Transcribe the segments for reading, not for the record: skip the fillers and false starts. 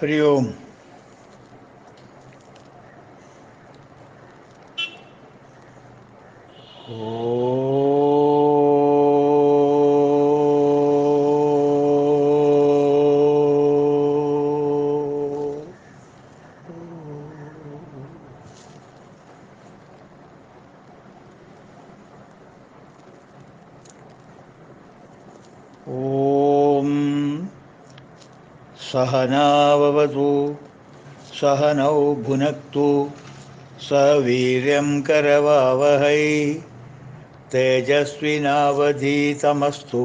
हरि ओम। ओम सहनाववतु सहनौ भुनक्तु सह वीर्यं करवावहै तेजस्विनावधीतमस्तु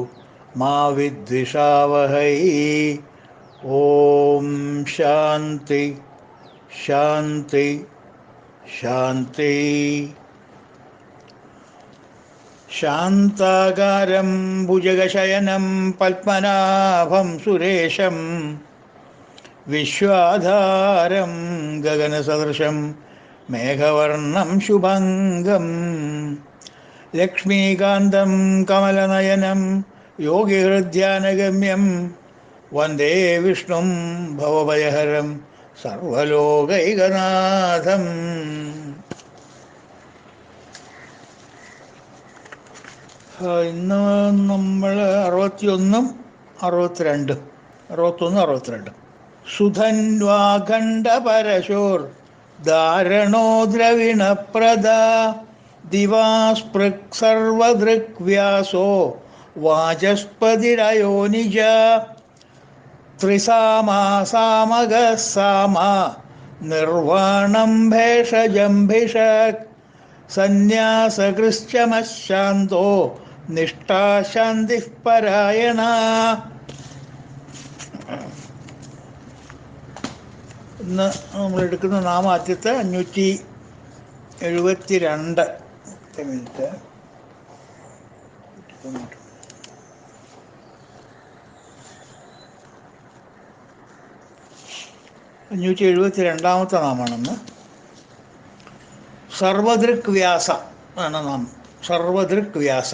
मा विद्विषावहै। ओम शांति शांति शांति। शान्ताकारं भुजगशयनं पद्मनाभं सुरेशं विश्वाधारं गगनसदृशं मेघवर्णं शुभङ्गं लक्ष्मीकान्तं कमलनयनं योगिहृद्यानगम्यं वन्दे विष्णुं भवभयहरं सर्वलोकैकनाथम्। ഇന്ന് നമ്മൾ 61 62 61 62 സുധന്വാഖണ്ഡ പരശോർ ധാരണോ ദ്രവിണപ്രദ ദിവാസ്പൃക് സർവദൃക് വ്യാസോ വാചസ്പതിരയോ നിജ ത്രിസാമാ സാമഗ സാമ നിർവാണം ഭേഷജംഭിഷക് സന്യാസകൃശ്ചമശാന്തോ നിഷ്ഠാശാന്തി പരായണ. ഇന്ന് നമ്മൾ എടുക്കുന്ന നാമാദ്യത്തെ 572 മിനിറ്റ് 572 നാമാണെന്ന്. സർവദൃക് വ്യാസ ആണ് നാം. സർവദൃക് വ്യാസ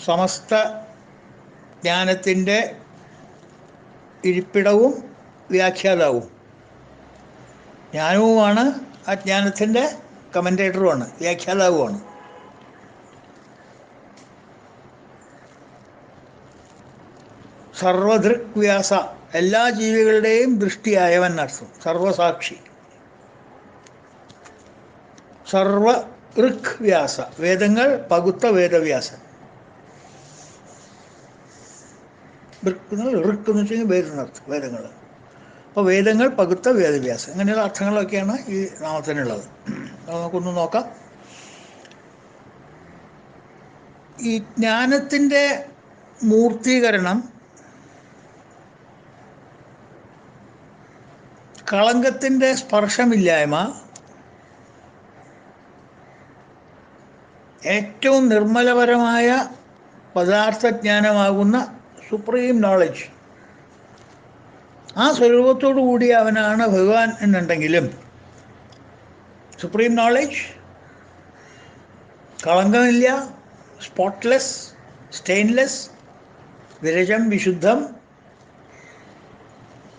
സമസ്ത ജ്ഞാനത്തിൻ്റെ ഇരിപ്പിടവും വ്യാഖ്യാതാവും. ജ്ഞാനവുമാണ് ആ ജ്ഞാനത്തിൻ്റെ കമൻറ്റേറ്ററുമാണ്, വ്യാഖ്യാതാവുമാണ്. സർവദൃക് വ്യാസ എല്ലാ ജീവികളുടെയും ദൃഷ്ടിയായവൻ അർത്ഥം. സർവസാക്ഷി. സർവ ഋക് വ്യാസ വേദങ്ങൾ പകുത്ത വേദവ്യാസൻ. ഋക്ക് എന്ന് വെച്ചെങ്കിൽ വേദനർത്ഥം, വേദങ്ങൾ. അപ്പോൾ വേദങ്ങൾ പകുത്ത വേദവ്യാസം, അങ്ങനെയുള്ള അർത്ഥങ്ങളൊക്കെയാണ് ഈ നാമത്തിനുള്ളത്. അത് നമുക്കൊന്ന് നോക്കാം. ഈ ജ്ഞാനത്തിൻ്റെ മൂർത്തീകരണം കളങ്കത്തിൻ്റെ സ്പർശമില്ലായ്മ, ഏറ്റവും നിർമ്മലപരമായ പദാർത്ഥജ്ഞാനമാകുന്ന സുപ്രീം നോളജ്, ആ സ്വരൂപത്തോടു കൂടി അവനാണ് ഭഗവാൻ എന്നുണ്ടെങ്കിലും സുപ്രീം നോളജ്, കളങ്കമില്ല, സ്പോട്ട്ലെസ്, സ്റ്റെയിൻലെസ്, വിരജം, വിശുദ്ധം,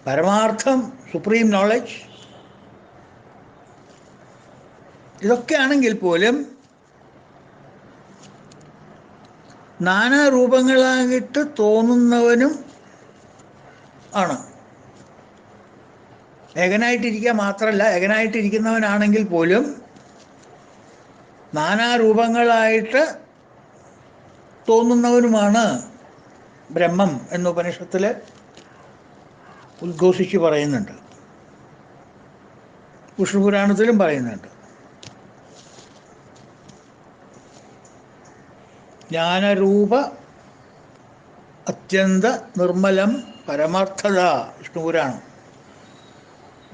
പരമാർത്ഥം, സുപ്രീം നോളജ്. ഇതൊക്കെയാണെങ്കിൽ പോലും നാനാരൂപങ്ങളായിട്ട് തോന്നുന്നവനും ആണ്. ഏകനായിട്ടിരിക്കുക മാത്രമല്ല, ഏകനായിട്ടിരിക്കുന്നവനാണെങ്കിൽ പോലും നാനാരൂപങ്ങളായിട്ട് തോന്നുന്നവനുമാണ് ബ്രഹ്മം എന്ന് ഉപനിഷത്തിൽ ഉദ്ഘോഷിച്ച് പറയുന്നുണ്ട്. വിഷ്ണുപുരാണത്തിലും പറയുന്നുണ്ട്. ജ്ഞാനരൂപ അത്യന്ത നിർമ്മലം പരമാർത്ഥത, വിഷ്ണുപുരാണം.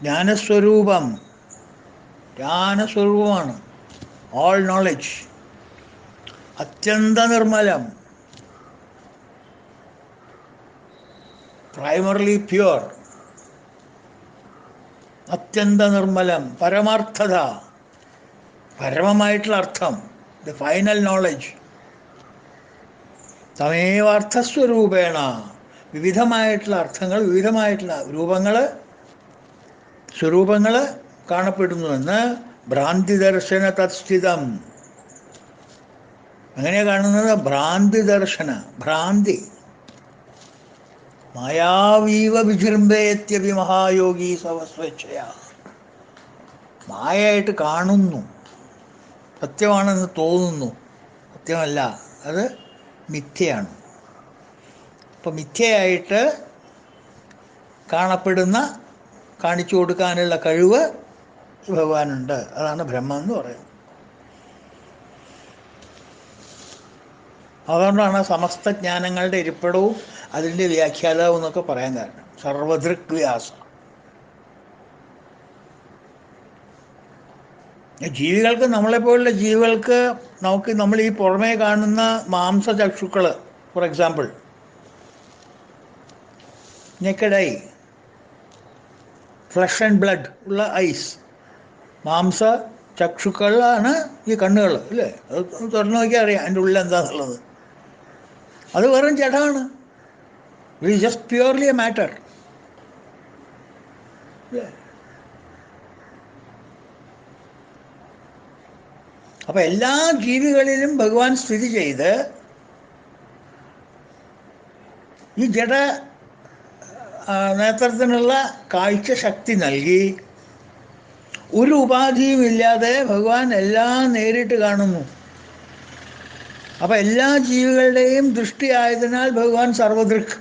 ജ്ഞാനസ്വരൂപം, ജ്ഞാനസ്വരൂപമാണ്, ഓൾ നോളജ്. അത്യന്ത നിർമ്മലം, പ്രൈമറിലി പ്യുവർ. അത്യന്ത നിർമ്മലം, പരമാർത്ഥത, പരമമായിട്ടുള്ള അർത്ഥം, ദ ഫൈനൽ നോളജ്. തമേവാർത്ഥസ്വരൂപേണ വിവിധമായിട്ടുള്ള അർത്ഥങ്ങൾ, വിവിധമായിട്ടുള്ള രൂപങ്ങൾ, സ്വരൂപങ്ങൾ കാണപ്പെടുന്നുവെന്ന് ഭ്രാന്തി ദർശന തത്സ്ഥിതം. അങ്ങനെയാണ് കാണുന്നത്. ഭ്രാന്തി ദർശന, ഭ്രാന്തി. മായാവീവ വിജൃംഭയത്യപി മഹായോഗി സ്വസ്വേച്ഛയ. മായയായിട്ട് കാണുന്നു, സത്യമാണെന്ന് തോന്നുന്നു, സത്യമല്ല, അത് മിഥ്യയാണ്. അപ്പം മിഥ്യയായിട്ട് കാണപ്പെടുന്ന, കാണിച്ചു കൊടുക്കാനുള്ള കഴിവ് ഭഗവാനുണ്ട്. അതാണ് ബ്രഹ്മം എന്ന് പറയുന്നത്. അതുകൊണ്ടാണ് സമസ്ത ജ്ഞാനങ്ങളുടെ ഇരിപ്പിടവും അതിൻ്റെ വ്യാഖ്യാതാവും എന്നൊക്കെ പറയാൻ കാരണം. സർവദൃക് വ്യാസ. ജീവികൾക്ക്, നമ്മളെപ്പോലുള്ള ജീവികൾക്ക്, നമ്മൾ ഈ പുറമേ കാണുന്ന മാംസചക്ഷുക്കൾ, for example naked eye, flesh and blood ഉള്ള ഐസ്, മാംസ ചക്ഷുക്കളാണ് ഈ കണ്ണുകൾ, അല്ലേ? അത് തുറന്നു നോക്കിയാൽ അറിയാം അതിൻ്റെ ഉള്ളിൽ എന്താണെന്നുള്ളത്. അത് വെറും ജഡമാണ്. It is just purely a matter. അപ്പം എല്ലാ ജീവികളിലും ഭഗവാൻ സ്ഥിതി ചെയ്ത് ഈ ജഡ നേത്രത്തിനുള്ള കാഴ്ച ശക്തി നൽകി ഒരു ഉപാധിയുമില്ലാതെ ഭഗവാൻ എല്ലാം നേരിട്ട് കാണുന്നു. അപ്പം എല്ലാ ജീവികളുടെയും ദൃഷ്ടിയായതിനാൽ ഭഗവാൻ സർവദൃക്.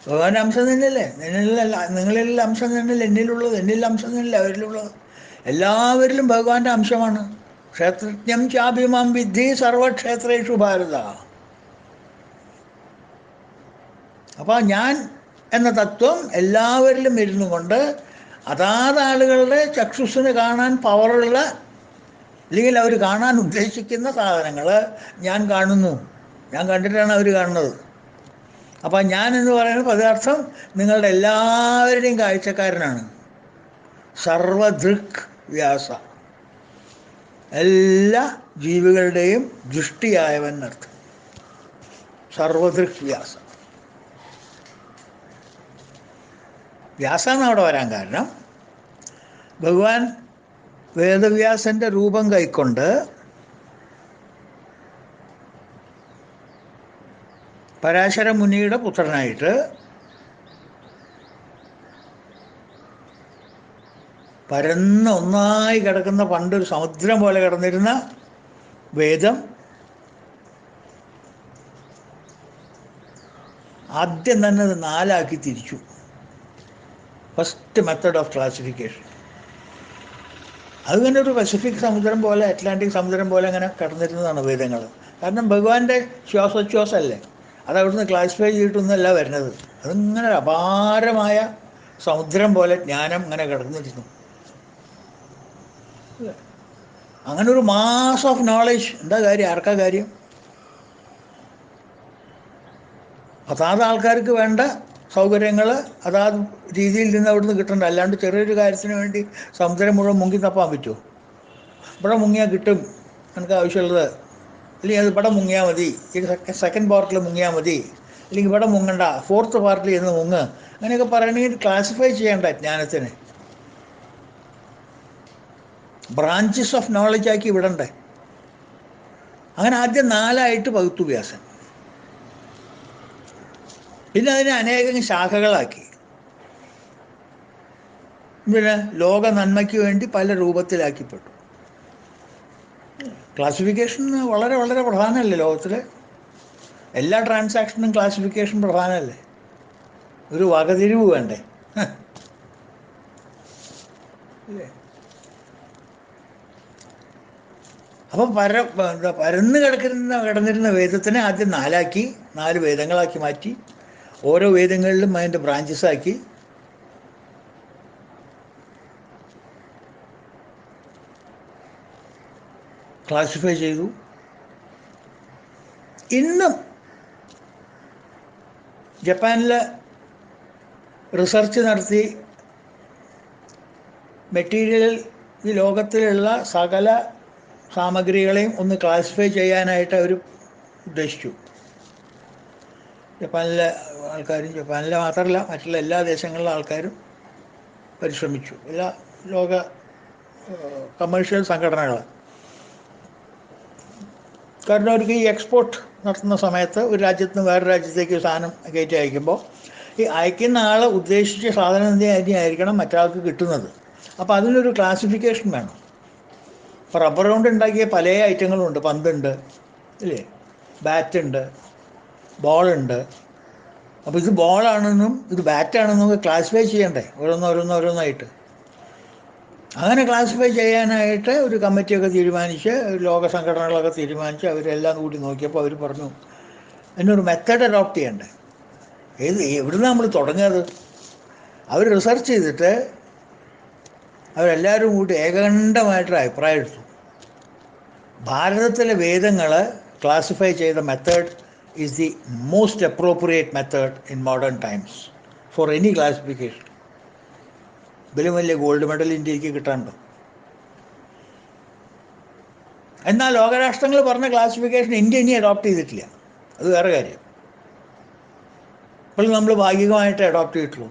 ഭഗവാന്റെ അംശം തന്നെയല്ലേ നിന്നിലല്ല, നിങ്ങളിലുള്ള അംശം തന്നെയല്ലേ എന്നിലുള്ളത്, എന്നിൽ അംശം തന്നെയല്ലേ അവരിലുള്ളത്. എല്ലാവരിലും ഭഗവാന്റെ അംശമാണ്. ക്ഷേത്രജ്ഞം ചാഭിമാം വിദ്ധി സർവക്ഷേത്രേഷു ഭാരത. അപ്പോൾ ഞാൻ എന്ന തത്വം എല്ലാവരിലും ഇരുന്നു കൊണ്ട് അതാത് ആളുകളുടെ ചക്ഷുസ്സിന് കാണാൻ പവറുള്ള, അല്ലെങ്കിൽ അവർ കാണാൻ ഉദ്ദേശിക്കുന്ന സാധനങ്ങൾ ഞാൻ കാണുന്നു. ഞാൻ കണ്ടിട്ടാണ് അവർ കാണുന്നത്. അപ്പം ഞാൻ എന്ന് പറയുന്ന പദാർത്ഥം നിങ്ങളുടെ എല്ലാവരുടെയും കാഴ്ചക്കാരനാണ്. സർവദൃക് വ്യാസ, എല്ലാ ജീവികളുടെയും ദൃഷ്ടിയായവൻ അർത്ഥം. സർവദൃക് വ്യാസ. വ്യാസ എന്നവിടെ വരാൻ കാരണം ഭഗവാൻ വേദവ്യാസൻ്റെ രൂപം കൈക്കൊണ്ട് പരാശര മുനിയുടെ പുത്രനായിട്ട് പരന്ന ഒന്നായി കിടക്കുന്ന, പണ്ടൊരു സമുദ്രം പോലെ കിടന്നിരുന്ന വേദം ആദ്യം തന്നെ അത് 4 ആക്കി തിരിച്ചു. First method of classification. അതിങ്ങനെ ഒരു പസഫിക് സമുദ്രം പോലെ, അറ്റ്ലാന്റിക് സമുദ്രം പോലെ അങ്ങനെ കിടന്നിരുന്നതാണ് വേദങ്ങൾ. കാരണം ഭഗവാന്റെ ശ്വാസോച്ഛ്വാസമല്ലേ, അത് അവിടുന്ന് ക്ലാസിഫൈ ചെയ്തിട്ടൊന്നുമല്ല വരുന്നത്. അതിങ്ങനെ ഒരു അപാരമായ സമുദ്രം പോലെ ജ്ഞാനം ഇങ്ങനെ കിടന്നിരുന്നു. അങ്ങനെ ഒരു മാസ് ഓഫ് നോളജ്. എന്താ കാര്യം? ആർക്കാ കാര്യം? അതാത് ആൾക്കാർക്ക് വേണ്ട സൗകര്യങ്ങൾ അതാത് രീതിയിൽ നിന്ന് അവിടുന്ന് കിട്ടണ്ട. അല്ലാണ്ട് ചെറിയൊരു കാര്യത്തിന് വേണ്ടി സമുദ്രം മുഴുവൻ മുങ്ങി തപ്പാൻ പറ്റുമോ? ഇവിടെ മുങ്ങിയാൽ കിട്ടും എനിക്ക് ആവശ്യമുള്ളത്, അല്ലെങ്കിൽ അത് ഇവിടെ മുങ്ങിയാൽ മതി, ഈ സെക്കൻഡ് പാർട്ടിൽ മുങ്ങിയാൽ മതി, അല്ലെങ്കിൽ ഇവിടെ മുങ്ങണ്ട, ഫോർത്ത് പാർട്ടിൽ ചെന്ന് മുങ്ങ്, അങ്ങനെയൊക്കെ പറയണമെങ്കിൽ ക്ലാസിഫൈ ചെയ്യേണ്ട ജ്ഞാനത്തിന്. ബ്രാഞ്ചസ് ഓഫ് നോളജാക്കി വിടണ്ടേ. അങ്ങനെ ആദ്യം 4 പകുത്തു വ്യാസൻ. പിന്നെ അതിനെ അനേകം ശാഖകളാക്കി. പിന്നെ ലോക നന്മയ്ക്ക് വേണ്ടി പല രൂപത്തിലാക്കിപ്പെട്ടു. ക്ലാസിഫിക്കേഷൻ വളരെ വളരെ പ്രധാനമല്ലേ ലോകത്തിൽ? എല്ലാ ട്രാൻസാക്ഷനും ക്ലാസിഫിക്കേഷൻ പ്രധാനമല്ലേ? ഒരു വകതിരിവ് വേണ്ടേ? അപ്പം പരന്ന് കിടന്നിരുന്ന വേദത്തിനെ ആദ്യം 4 വേദങ്ങളാക്കി മാറ്റി. ഓരോ വേദങ്ങളിലും അതിൻ്റെ ബ്രാഞ്ചസാക്കി. ക്ലാസിഫൈ ചെയ്തു. ഇന്നും ജപ്പാനിൽ റിസർച്ച് നടത്തി മെറ്റീരിയൽ, ഈ ലോകത്തിലുള്ള സകല സാമഗ്രികളെയും ഒന്ന് ക്ലാസിഫൈ ചെയ്യാനായിട്ട് അവർ ഉദ്ദേശിച്ചു. ജപ്പാനിലെ ആൾക്കാരും, ജപ്പാനിലെ മാത്രമല്ല മറ്റുള്ള എല്ലാ ദേശങ്ങളിലെ ആൾക്കാരും പരിശ്രമിച്ചു. എല്ലാ ലോക കമേഴ്ഷ്യൽ സംഘടനകൾ. കാരണം അവർക്ക് ഈ എക്സ്പോർട്ട് നടത്തുന്ന സമയത്ത് ഒരു രാജ്യത്ത് നിന്ന് വേറെ രാജ്യത്തേക്ക് സാധനം കയറ്റി അയക്കുമ്പോൾ ഈ അയക്കുന്ന ആൾ ഉദ്ദേശിച്ച സാധനം തന്നെയായിരിക്കണം മറ്റാൾക്ക് കിട്ടുന്നത്. അപ്പോൾ അതിനൊരു ക്ലാസിഫിക്കേഷൻ വേണം. ഇപ്പോൾ റബ്ബർ കൊണ്ട് ഉണ്ടാക്കിയ പല ഐറ്റങ്ങളുണ്ട്. പന്തുണ്ട്, ഇല്ലേ, ബാറ്റുണ്ട്, ബോളുണ്ട്. അപ്പോൾ ഇത് ബോളാണെന്നും ഇത് ബാറ്റാണെന്നും ക്ലാസിഫൈ ചെയ്യണ്ടേ ഓരോന്നോരോന്നോരോന്നായിട്ട്. അങ്ങനെ ക്ലാസിഫൈ ചെയ്യാനായിട്ട് ഒരു കമ്മിറ്റിയൊക്കെ തീരുമാനിച്ച്, ലോക സംഘടനകളൊക്കെ തീരുമാനിച്ച് അവരെല്ലാം കൂടി നോക്കിയപ്പോൾ അവർ പറഞ്ഞു അതിനൊരു മെത്തേഡ് അഡോപ്റ്റ് ചെയ്യണ്ടേ. എവിടുന്ന് നമ്മൾ തുടങ്ങിയത്? അവർ റിസർച്ച് ചെയ്തിട്ട് അവരെല്ലാവരും കൂടി ഏകകണ്ഠമായിട്ടൊരു അഭിപ്രായം എടുത്തു. ഭാരതത്തിലെ വേദങ്ങൾ ക്ലാസിഫൈ ചെയ്ത method is the most appropriate method in modern times for any classification. ഇതിലും വലിയ ഗോൾഡ് മെഡൽ ഇന്ത്യക്ക് കിട്ടാനുണ്ടോ? എന്നാൽ ലോകരാഷ്ട്രങ്ങൾ പറഞ്ഞ ക്ലാസിഫിക്കേഷൻ ഇന്ത്യ ഇനി അഡോപ്റ്റ് ചെയ്തിട്ടില്ല. അത് വേറെ കാര്യം. ഇപ്പോൾ നമ്മൾ ഭാഗികമായിട്ട് അഡോപ്റ്റ് ചെയ്തിട്ടുള്ളൂ.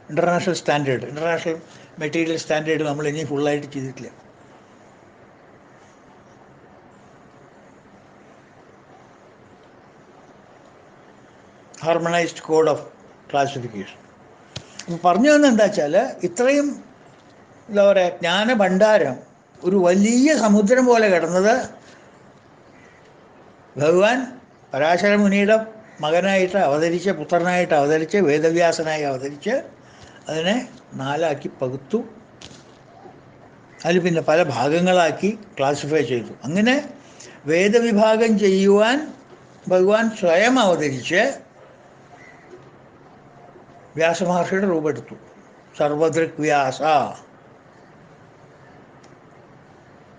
ഇൻ്റർനാഷണൽ മെറ്റീരിയൽ സ്റ്റാൻഡേർഡ് നമ്മൾ ഇനി ഫുള്ളായിട്ട് ചെയ്തിട്ടില്ല. Harmonised code of classification. പറഞ്ഞു വന്നത് എന്താ വെച്ചാൽ, ഇത്രയും എന്താ പറയുക, ജ്ഞാനഭണ്ഡാരം ഒരു വലിയ സമുദ്രം പോലെ കിടന്നത് ഭഗവാൻ പരാശര മുനിയുടെ മകനായിട്ട് അവതരിച്ച്, പുത്രനായിട്ട് അവതരിച്ച്, വേദവ്യാസനായി അവതരിച്ച് അതിനെ നാലാക്കി പകുത്തു. അതിൽ പിന്നെ പല ഭാഗങ്ങളാക്കി ക്ലാസിഫൈ ചെയ്തു. അങ്ങനെ വേദവിഭാഗം ചെയ്യുവാൻ ഭഗവാൻ സ്വയം അവതരിച്ച് വ്യാസമഹർഷിയുടെ രൂപമെടുത്തു. സർവദൃക് വ്യാസ.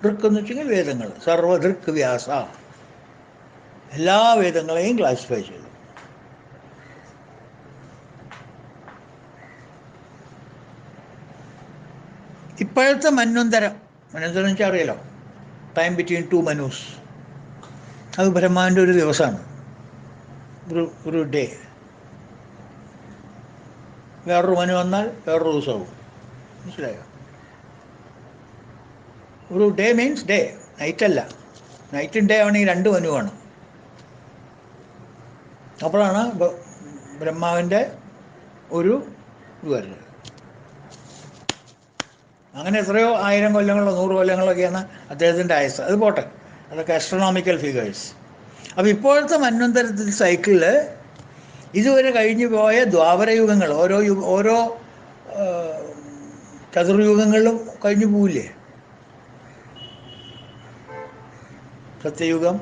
ദൃക്ക് എന്ന് വെച്ചെങ്കിൽ വേദങ്ങൾ. സർവദൃക് വ്യാസ. എല്ലാ വേദങ്ങളെയും ക്ലാസിഫൈ ചെയ്തു. ഇപ്പോഴത്തെ മന്വന്തരം എന്ന് വെച്ചാൽ അറിയാലോ, ടൈം ബിറ്റ്വീൻ ടു മനൂസ്, അത് ബ്രഹ്മാവിൻ്റെ ഒരു ദിവസമാണ്, ഒരു ഡേ. വേറൊരു മനു വന്നാൽ വേറൊരു ദിവസമാവും. മനസ്സിലായോ? ഒരു ഡേ മീൻസ് ഡേ, നൈറ്റല്ല. നൈറ്റും ഡേ ആണെങ്കിൽ 2 മനു വേണം. അപ്പോഴാണ് ബ്രഹ്മാവിൻ്റെ ഒരു ഇത് വരുന്നത്. അങ്ങനെ എത്രയോ 1000 കൊല്ലങ്ങളോ 100 കൊല്ലങ്ങളൊക്കെയാണ് അദ്ദേഹത്തിൻ്റെ ആയുസ്. അത് പോട്ടെ, അതൊക്കെ ആസ്ട്രോണോമിക്കൽ ഫിഗേഴ്സ്. അപ്പോൾ ഇപ്പോഴത്തെ മന്വന്തരത്തിൽ സൈക്കിളിൽ ഇതുവരെ കഴിഞ്ഞു പോയ ദ്വാപരയുഗങ്ങൾ, ഓരോ ചതുർയുഗങ്ങളിലും കഴിഞ്ഞു പോവില്ലേ? സത്യയുഗം,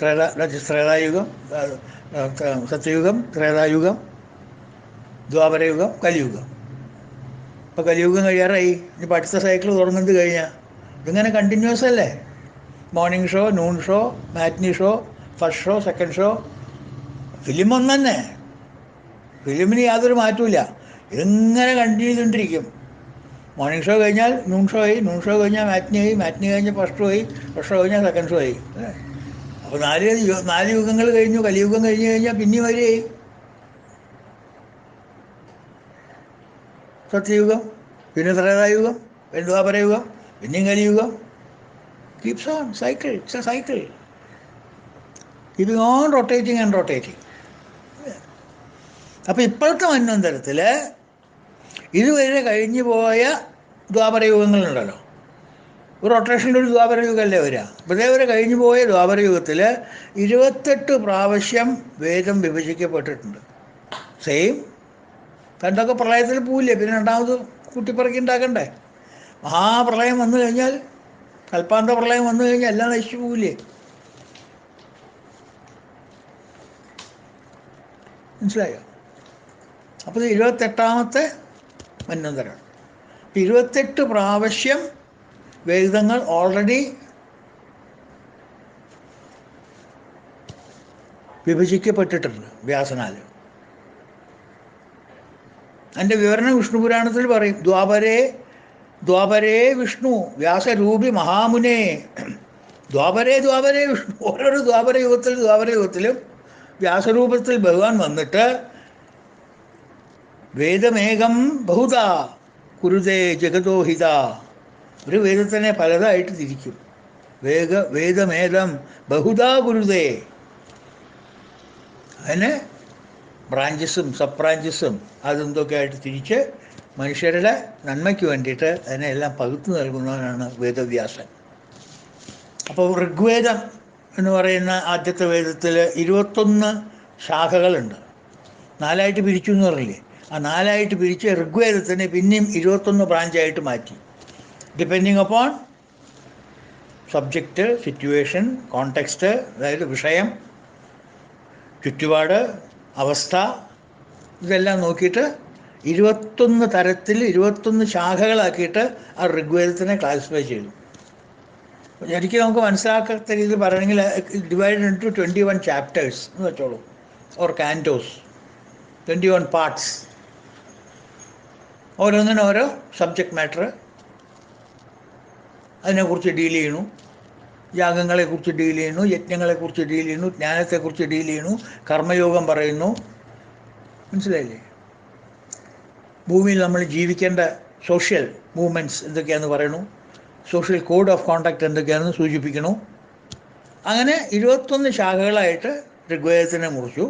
ത്രേതായുഗം, സത്യയുഗം, ത്രേതായുഗം, ദ്വാപരയുഗം, കലിയുഗം. ഇപ്പോൾ കലിയുഗം കഴിയാറായി. ഇനിയിപ്പോൾ അടുത്ത സൈക്കിൾ തുടങ്ങുന്നത് കഴിഞ്ഞാൽ ഇതിങ്ങനെ കണ്ടിന്യൂസ് അല്ലേ? Morning show, noon show, matinee show, first show, second show. Film ഒന്ന് തന്നെ. ഫിലിമിന് യാതൊരു മാറ്റമില്ല. ഇതിങ്ങനെ കണ്ടിന്യൂ ചെയ്തുകൊണ്ടിരിക്കും. മോർണിംഗ് ഷോ കഴിഞ്ഞാൽ നൂൺ ഷോ ആയി, നൂൺ ഷോ കഴിഞ്ഞാൽ മാറ്റ്നി ആയി, മാറ്റ്നി കഴിഞ്ഞാൽ ഫസ്റ്റ് ഷോ ആയി, ഫസ്റ്റ് ഷോ കഴിഞ്ഞാൽ സെക്കൻഡ് ഷോ ആയി. അപ്പോൾ 4 യുഗങ്ങൾ കഴിഞ്ഞു. കലിയുഗം കഴിഞ്ഞ് കഴിഞ്ഞാൽ പിന്നെയും വരെയായി സത്യയുഗം, പിന്നെ ത്രേതായുഗം, പിന്നെ ദ്വാപരയുഗം, പിന്നെയും കലിയുഗം. Keeps on cycle. It's a cycle keeping on rotating and rotating. അപ്പോൾ ഇപ്പോഴത്തെ മന്വന്തരത്തിൽ ഇതുവരെ കഴിഞ്ഞു പോയ ദ്വാപരയുഗങ്ങളുണ്ടല്ലോ, ഒരു റൊട്ടേഷൻ്റെ ഒരു ദ്വാപരയുഗമല്ലേ വരിക. അപ്പോൾ ഇതേവരെ കഴിഞ്ഞു പോയ ദ്വാപരയുഗത്തിൽ 28 പ്രാവശ്യം വേദം വിഭജിക്കപ്പെട്ടിട്ടുണ്ട്. സെയിം. പണ്ടൊക്കെ പ്രളയത്തിൽ പോവില്ലേ, പിന്നെ രണ്ടാമത് കുട്ടിപ്പറക്കി ഉണ്ടാക്കണ്ടേ? മഹാപ്രളയം വന്നു കഴിഞ്ഞാൽ, കൽപ്പാന്ത പ്രളയം വന്നു കഴിഞ്ഞാൽ എല്ലാം നശിച്ചു പോവില്ലേ? മനസ്സിലായോ? അപ്പോൾ ഇത് 28ാമത്തെ മന്വന്തരമാണ്. 28 പ്രാവശ്യം വേദങ്ങൾ ഓൾറെഡി വിഭജിക്കപ്പെട്ടിട്ടുണ്ട് വ്യാസനാൽ. അതിൻ്റെ വിവരണം വിഷ്ണു പുരാണത്തിൽ പറയും. ദ്വാപരേ വിഷ്ണു വ്യാസരൂപി മഹാമുനേ. ദ്വാപരേ വിഷ്ണു. ഓരോരോ ദ്വാപരയുഗത്തിലും വ്യാസരൂപത്തിൽ ഭഗവാൻ വന്നിട്ട് വേദമേകം ബഹുതാ കുരുതേ ജഗതോഹിത, ഒരു വേദത്തിനെ പലതായിട്ട് തിരിക്കും. വേദമേദം ബഹുതാ കുരുതേ, അതിന് ബ്രാഞ്ചസും സബ് ബ്രാഞ്ചസും അതെന്തൊക്കെ ആയിട്ട് തിരിച്ച് മനുഷ്യരുടെ നന്മയ്ക്ക് വേണ്ടിയിട്ട് അതിനെല്ലാം പകുത്തു നൽകുന്നവനാണ് വേദവ്യാസൻ. അപ്പോൾ ഋഗ്വേദം എന്ന് പറയുന്ന ആദ്യത്തെ വേദത്തിൽ 21 ശാഖകളുണ്ട്. 4ആയിട്ട് പിരിച്ചു എന്ന് പറഞ്ഞില്ലേ, ആ 4ആയിട്ട് പിരിച്ച് ഋഗ്വേദത്തിനെ പിന്നെയും 21 ബ്രാഞ്ചായിട്ട് മാറ്റി. Depending upon subject, situation, context, അതായത് വിഷയം, ചുറ്റുപാട്, അവസ്ഥ, ഇതെല്ലാം നോക്കിയിട്ട് 21 തരത്തിൽ 21 ശാഖകളാക്കിയിട്ട് ആ ഋഗ്വേദത്തിനെ ക്ലാസിഫൈ ചെയ്തു. ശരിക്കും നമുക്ക് മനസ്സിലാക്കാത്ത രീതിയിൽ പറയണമെങ്കിൽ ഡിവൈഡ് ഇൻടു 21 ചാപ്റ്റേഴ്സ് എന്ന് വെച്ചോളൂ, ഓർ കാൻറ്റോസ്, 21 പാർട്സ്. ഓരോന്നിനും ഓരോ സബ്ജക്റ്റ് മാറ്റർ, അതിനെക്കുറിച്ച് ഡീൽ ചെയ്യണു. യാഗങ്ങളെക്കുറിച്ച് ഡീൽ ചെയ്യുന്നു, യജ്ഞങ്ങളെക്കുറിച്ച് ഡീൽ ചെയ്യുന്നു, ജ്ഞാനത്തെക്കുറിച്ച് ഡീൽ ചെയ്യുന്നു, കർമ്മയോഗം പറയുന്നു. മനസ്സിലായില്ലേ? ഭൂമിയിൽ നമ്മൾ ജീവിക്കേണ്ട സോഷ്യൽ മൂവ്മെൻറ്റ്സ് എന്തൊക്കെയാണെന്ന് പറയണു, സോഷ്യൽ കോഡ് ഓഫ് കോണ്ടാക്ട് എന്തൊക്കെയാണെന്ന് സൂചിപ്പിക്കണു. അങ്ങനെ 21 ശാഖകളായിട്ട് ഋഗ്വേദത്തിനെ മുറിച്ചു.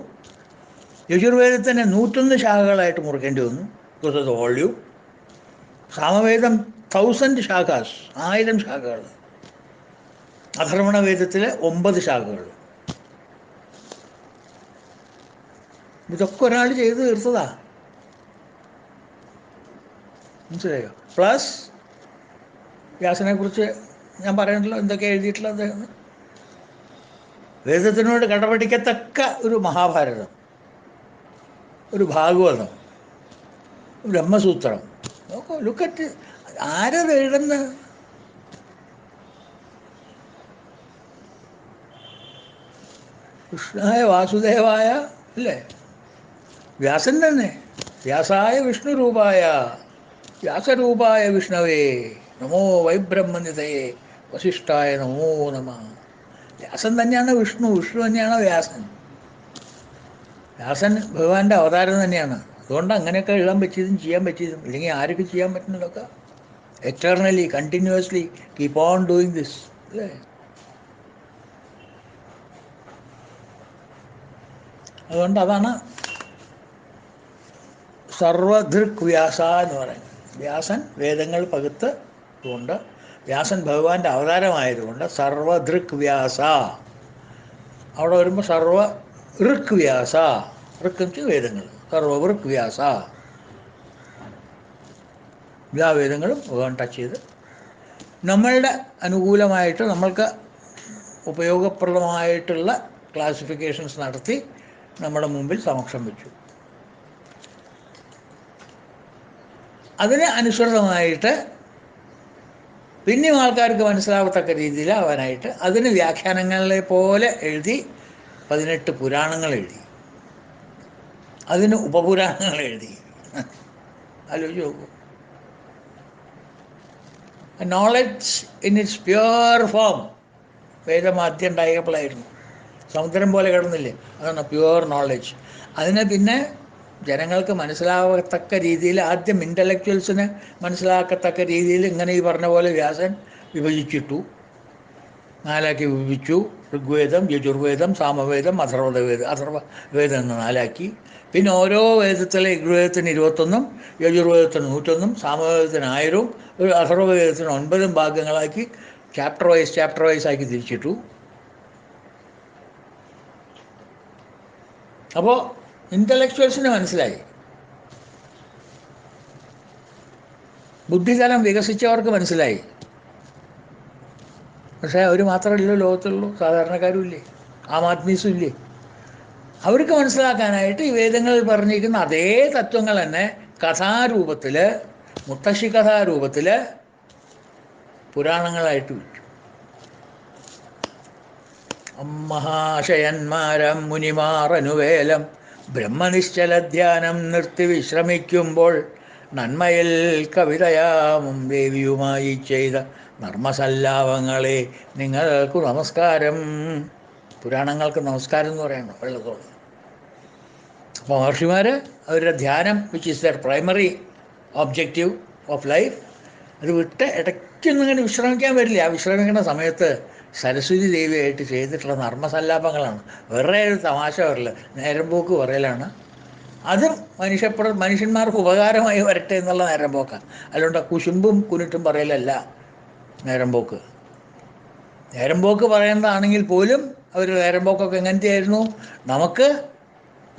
യജുർവേദത്തിനെ 101 ശാഖകളായിട്ട് മുറിക്കേണ്ടി വന്നു, ബിക്കോസ് ഓഫ് ദ വോള്യൂം. സാമവേദം 1000 ശാഖാസ്, 1000 ശാഖകൾ. അഥർവണ വേദത്തിൽ 9 ശാഖകൾ. ഇതൊക്കെ ഒരാൾ ചെയ്ത് തീർത്തതാ, മനസ്സിലായോ? പ്ലസ് വ്യാസനെ കുറിച്ച് ഞാൻ പറയണല്ലോ എന്തൊക്കെ എഴുതിയിട്ടുള്ള അദ്ദേഹം. വേദത്തിനോട് കടപിടിക്കത്തക്ക ഒരു മഹാഭാരതം, ഒരു ഭാഗവതം, ബ്രഹ്മസൂത്രം. ലുക്കറ്റ് ആരത് എഴുതുന്ന? കൃഷ്ണായ വാസുദേവായ അല്ലേ, വ്യാസൻ തന്നെ. വ്യാസായ വിഷ്ണുരൂപായ വ്യാസരൂപായ വിഷ്ണവേ നമോ വൈബ്രഹ്മനിതയെ വസിഷ്ഠായ നമോ നമ. വ്യാസൻ തന്നെയാണ് വിഷ്ണു, വിഷ്ണു തന്നെയാണ് വ്യാസൻ. വ്യാസൻ ഭഗവാന്റെ അവതാരം തന്നെയാണ്. അതുകൊണ്ട് അങ്ങനെയൊക്കെ എഴുതാൻ പറ്റിയതും ചെയ്യാൻ പറ്റിയതും. ഇല്ലെങ്കിൽ ആരൊക്കെ ചെയ്യാൻ പറ്റുന്നതൊക്കെ eternally continuously keep on doing this അല്ലേ. അതുകൊണ്ട് അതാണ് സർവധൃക് വ്യാസ എന്ന് പറയുന്നത്. വ്യാസൻ വേദങ്ങൾ പകുത്ത് കൊണ്ട്, വ്യാസൻ ഭഗവാന്റെ അവതാരമായതുകൊണ്ട് സർവധൃക് വ്യാസ. അവിടെ വരുമ്പോൾ സർവ ഋക് വ്യാസ, ഋക്ക് വേദങ്ങൾ, സർവഋക് വ്യാസ. എല്ലാ വേദങ്ങളും ഭഗവാൻ ടച്ച് ചെയ്ത് നമ്മളുടെ അനുകൂലമായിട്ട് നമ്മൾക്ക് ഉപയോഗപ്രദമായിട്ടുള്ള ക്ലാസിഫിക്കേഷൻസ് നടത്തി നമ്മുടെ മുമ്പിൽ സമക്ഷം വെച്ചു. അതിന് അനുസൃതമായിട്ട് പിന്നെയും ആൾക്കാർക്ക് മനസ്സിലാകത്തക്ക രീതിയിൽ ആവാനായിട്ട് അതിന് വ്യാഖ്യാനങ്ങളെ പോലെ എഴുതി 18 പുരാണങ്ങൾ എഴുതി, അതിന് ഉപപുരാണങ്ങൾ എഴുതി. ആലോചിച്ച് നോക്കൂ. Knowledge in its pure form വേദം ആദ്യം ഉണ്ടായപ്പോഴായിരുന്നു. സമുദ്രം പോലെ കിടന്നില്ലേ, അതാണ് പ്യുവർ നോളജ്. അതിനെ പിന്നെ ജനങ്ങൾക്ക് മനസ്സിലാകത്തക്ക രീതിയിൽ, ആദ്യം ഇൻ്റലക്ച്വൽസിന് മനസ്സിലാക്കത്തക്ക രീതിയിൽ ഇങ്ങനെ ഈ പറഞ്ഞ പോലെ വ്യാസൻ വിഭജിച്ചിട്ടു, 4ആക്കി വിഭജിച്ചു. ഋഗ്വേദം, യജുർവേദം, സാമവേദം, അഥർവവേദം എന്ന് 4ആക്കി. പിന്നെ ഓരോ വേദത്തിലെ ഋഗ്വേദത്തിന് 21, യജുർവേദത്തിന് 101, സാമവേദത്തിന് 1000, ഒരു അഥർവവേദത്തിന് 9 ഭാഗങ്ങളാക്കി ചാപ്റ്റർ വൈസ് ആക്കി തിരിച്ചിട്ടു. അപ്പോൾ ഇൻ്റലക്ച്വൽസിന് മനസ്സിലായി, ബുദ്ധിതലം വികസിച്ചവർക്ക് മനസ്സിലായി. പക്ഷേ അവർ മാത്രമല്ലോ ലോകത്തുള്ളൂ, സാധാരണക്കാരും ഇല്ലേ, ആം ആദ്മീസും ഇല്ലേ. അവർക്ക് മനസ്സിലാക്കാനായിട്ട് ഈ വേദങ്ങളിൽ പറഞ്ഞിരിക്കുന്ന അതേ തത്വങ്ങൾ തന്നെ കഥാരൂപത്തിൽ, മുത്തശ്ശി കഥാരൂപത്തിൽ പുരാണങ്ങളായിട്ട് വിറ്റു. മഹാശയന്മാരം മുനിമാറനുവേലം ബ്രഹ്മനിശ്ചലധ്യാനം നിർത്തി വിശ്രമിക്കുമ്പോൾ നന്മയിൽ കവിതയാമും ദേവിയുമായി ചെയ്ത നർമ്മസല്ലാപങ്ങളെ നിങ്ങൾക്ക് നമസ്കാരം. പുരാണങ്ങൾക്ക് നമസ്കാരം എന്ന് പറയുന്നു വെള്ളത്തോട്. അപ്പോൾ മഹർഷിമാർ അവരുടെ ധ്യാനം which is there primary objective of life അത് വിട്ട് ഇടയ്ക്കൊന്നും ഇങ്ങനെ വിശ്രമിക്കാൻ വരില്ല. ആ വിശ്രമിക്കുന്ന സമയത്ത് സരസ്വതി ദേവിയായിട്ട് ചെയ്തിട്ടുള്ള നർമ്മസല്ലാപങ്ങളാണ്. വേറെ ഒരു തമാശ വരില്ല, നേരം പോക്ക് പറയലാണ്. അതും മനുഷ്യന്മാർക്ക് ഉപകാരമായി വരട്ടെ എന്നുള്ള നേരം പോക്കാണ്. അല്ലാണ്ട് കുശുമ്പും കുനിട്ടും പറയലല്ല നേരം പോക്ക്. നേരം പോക്ക് പറയുന്നതാണെങ്കിൽ പോലും അവർ നേരം പോക്കൊക്കെ എങ്ങനത്തെ ആയിരുന്നു? നമുക്ക്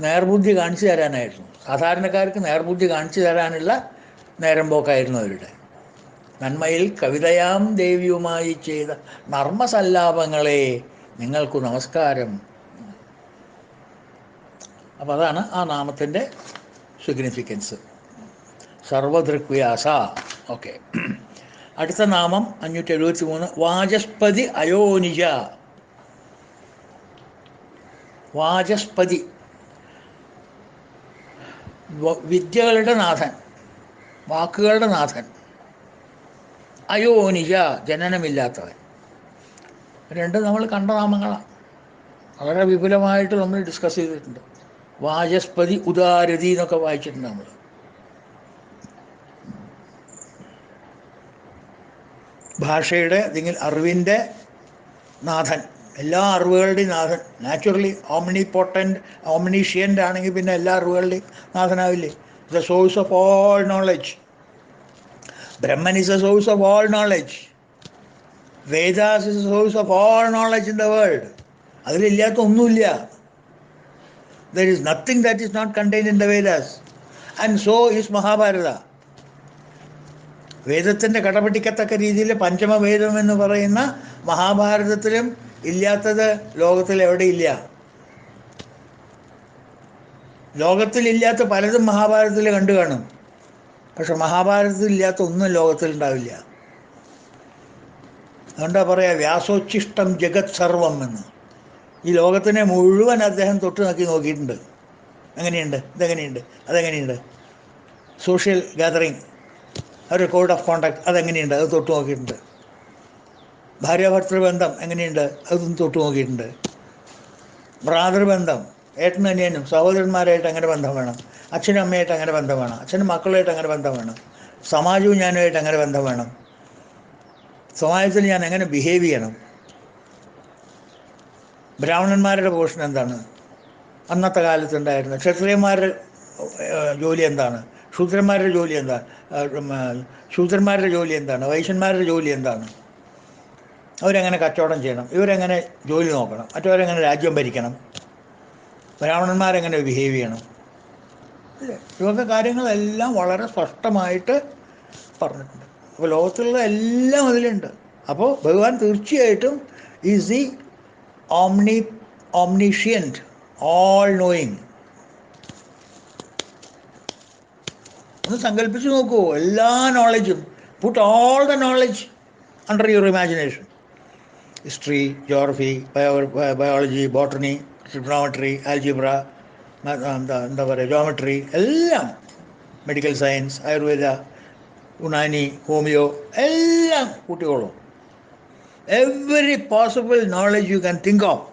നേർബുദ്ധി കാണിച്ചു തരാനായിരുന്നു. സാധാരണക്കാർക്ക് നേർബുദ്ധി കാണിച്ചു തരാനുള്ള നേരം പോക്കായിരുന്നു അവരുടെ. നന്മയിൽ കവിതയാം ദേവിയുമായി ചെയ്ത നർമ്മസല്ലാപങ്ങളെ നിങ്ങൾക്കു നമസ്കാരം. അപ്പം അതാണ് ആ നാമത്തിൻ്റെ സിഗ്നിഫിക്കൻസ്. സർവദൃക്വ്യാസ. ഓക്കെ. അടുത്ത നാമം 573 വാചസ്പതി അയോനിജ. വാചസ്പതി വിദ്യകളുടെ നാഥൻ, വാക്കുകളുടെ നാഥൻ. അയോനിജ ജനനമില്ലാത്തവൻ. രണ്ടും നമ്മൾ കണ്ട നാമങ്ങളാണ്. വളരെ വിപുലമായിട്ട് നമ്മൾ ഡിസ്കസ് ചെയ്തിട്ടുണ്ട്. വാചസ്പതി ഉദാരതി എന്നൊക്കെ വായിച്ചിട്ടുണ്ട് നമ്മൾ. ഭാഷയുടെ അല്ലെങ്കിൽ അറിവിൻ്റെ നാഥൻ, എല്ലാ അറിവുകളുടെയും നാഥൻ. നാച്ചുറലി ഓംനിഷ്യൻ്റ് ആണെങ്കിൽ പിന്നെ എല്ലാ അറിവുകളുടെയും നാഥനാവില്ലേ? The source of all knowledge. Brahman is the source of all knowledge. Vedas is the source of all knowledge in the world. അതിലില്ലാത്ത ഒന്നുമില്ല. There is nothing that is not contained in the Vedas. And so is Mahabharata. വേദത്തിൻ്റെ കടപിടിക്കത്തക്ക രീതിയിൽ പഞ്ചമവേദം എന്ന് പറയുന്ന മഹാഭാരതത്തിലും ഇല്ലാത്തത് ലോകത്തിൽ എവിടെയില്ല. ലോകത്തിലില്ലാത്ത പലതും മഹാഭാരതത്തിൽ കണ്ടു കാണും. പക്ഷെ മഹാഭാരതത്തിൽ ഇല്ലാത്ത ഒന്നും ലോകത്തിൽ ഉണ്ടാവില്ല. അതുകൊണ്ടാ പറയാ വ്യാസോച്ഛിഷ്ടം ജഗത് സർവം എന്ന്. ഈ ലോകത്തിനെ മുഴുവൻ അദ്ദേഹം തൊട്ട് നോക്കിയിട്ടുണ്ട്. എങ്ങനെയുണ്ട്, ഇതെങ്ങനെയുണ്ട്, അതെങ്ങനെയുണ്ട്. സോഷ്യൽ ഗാദറിങ്, ഒരു കോഡ് ഓഫ് കോണ്ടാക്ട് അതെങ്ങനെയുണ്ട്, അത് തൊട്ട് നോക്കിയിട്ടുണ്ട്. ഭാര്യാഭർത്തൃബന്ധം എങ്ങനെയുണ്ട്, അതും തൊട്ട് നോക്കിയിട്ടുണ്ട്. ഭ്രാതൃബന്ധം, ഏട്ടനും അനിയനും സഹോദരന്മാരായിട്ട് അങ്ങനെ ബന്ധം വേണം, അച്ഛനും അമ്മയായിട്ട് അങ്ങനെ ബന്ധം വേണം, അച്ഛനും മക്കളുമായിട്ട് അങ്ങനെ ബന്ധം വേണം, സമാജവും ഞാനുമായിട്ട് അങ്ങനെ ബന്ധം വേണം, സമാജത്തിൽ ഞാൻ എങ്ങനെ ബിഹേവ് ചെയ്യണം. ബ്രാഹ്മണന്മാരുടെ പോർഷൻ എന്താണ്, അന്നത്തെ കാലത്തുണ്ടായിരുന്ന ക്ഷത്രിയന്മാരുടെ ജോലി എന്താണ്, ശൂദ്രന്മാരുടെ ജോലി എന്താണ്, ശൂദ്രന്മാരുടെ ജോലി എന്താണ്, വൈശ്യന്മാരുടെ ജോലി എന്താണ്, അവരെങ്ങനെ കച്ചവടം ചെയ്യണം, ഇവരെങ്ങനെ ജോലി നോക്കണം, മറ്റവരെങ്ങനെ രാജ്യം ഭരിക്കണം, ബ്രാഹ്മണന്മാരെങ്ങനെ ബിഹേവ് ചെയ്യണം. ഇതൊക്കെ കാര്യങ്ങളെല്ലാം വളരെ സ്പഷ്ടമായിട്ട് പറഞ്ഞിട്ടുണ്ട്. അപ്പോൾ ലോകത്തിലുള്ള എല്ലാം അതിലുണ്ട്. അപ്പോൾ ഭഗവാൻ തീർച്ചയായിട്ടും is the omniscient, all knowing. ഒന്ന് സങ്കല്പിച്ച് നോക്കൂ, എല്ലാ നോളജും, put all the knowledge under your imagination. History, geography, biology, botany, trigonometry, algebra, എന്താ പറയുക, ജോമെട്രി, എല്ലാം, medical science, Ayurveda, Unani, homeo, എല്ലാം കൂട്ടിക്കോളും. Every possible knowledge you can think of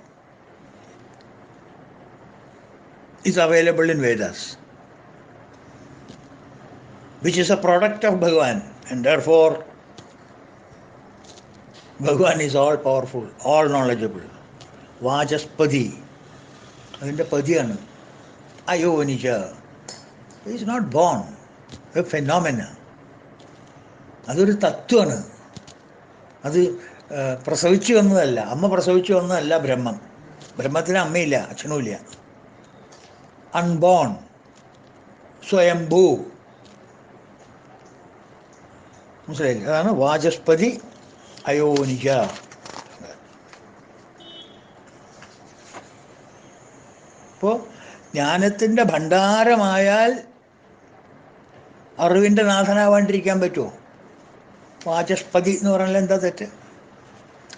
is available in Vedas, which is a product of Bhagavan, and therefore Bhagavan is all powerful, all knowledgeable. Vajaspadi, അതിൻ്റെ പതിയാണ്. അയോനിജ is not born, a phenomena. അതൊരു തത്വമാണ്. അത് പ്രസവിച്ചു വന്നതല്ല, അമ്മ പ്രസവിച്ചു വന്നതല്ല ബ്രഹ്മം. ബ്രഹ്മത്തിന് അമ്മയില്ല, അച്ഛനുമില്ല. അൺബോൺ, സ്വയംഭൂ. മനസ്സിലായില്ലേ? അതാണ് വാചസ്പതി അയോനിജ. അപ്പോൾ ജ്ഞാനത്തിൻ്റെ ഭണ്ഡാരമായാൽ അറിവിൻ്റെ നാഥനാവാണ്ടിരിക്കാൻ പറ്റുമോ? വാചസ്പതി എന്ന് പറഞ്ഞാൽ എന്താ തെറ്റ്?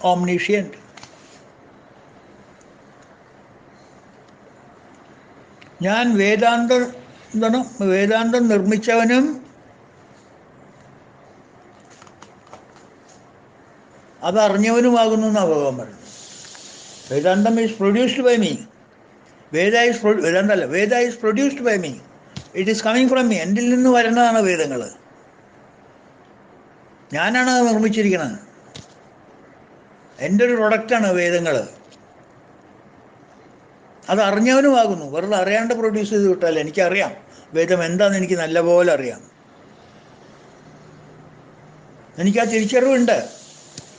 ഓംനിഷ്യൻ്റ്. ഞാൻ വേദാന്തം നിർമ്മിച്ചവനും അതറിഞ്ഞവനുമാകുന്നു എന്നാണ് ഭഗവാൻ പറയുന്നത്. Vedanta is produced by me. Veda is produced by me. It is coming from me. എന്നിൽ നിന്ന് വരുന്നതാണ് വേദങ്ങൾ. ഞാനാണ് അത് നിർമ്മിച്ചിരിക്കുന്നത്. എൻ്റെ ഒരു പ്രൊഡക്റ്റാണ് വേദങ്ങൾ. അത് അറിഞ്ഞവനുമാകുന്നു. വെറുതെ അറിയാണ്ട് പ്രൊഡ്യൂസ് ചെയ്ത് വിട്ടാൽ എനിക്കറിയാം വേദം എന്താണെന്ന്. എനിക്ക് നല്ലപോലെ അറിയാം. എനിക്ക് ആ തിരിച്ചറിവുണ്ട്.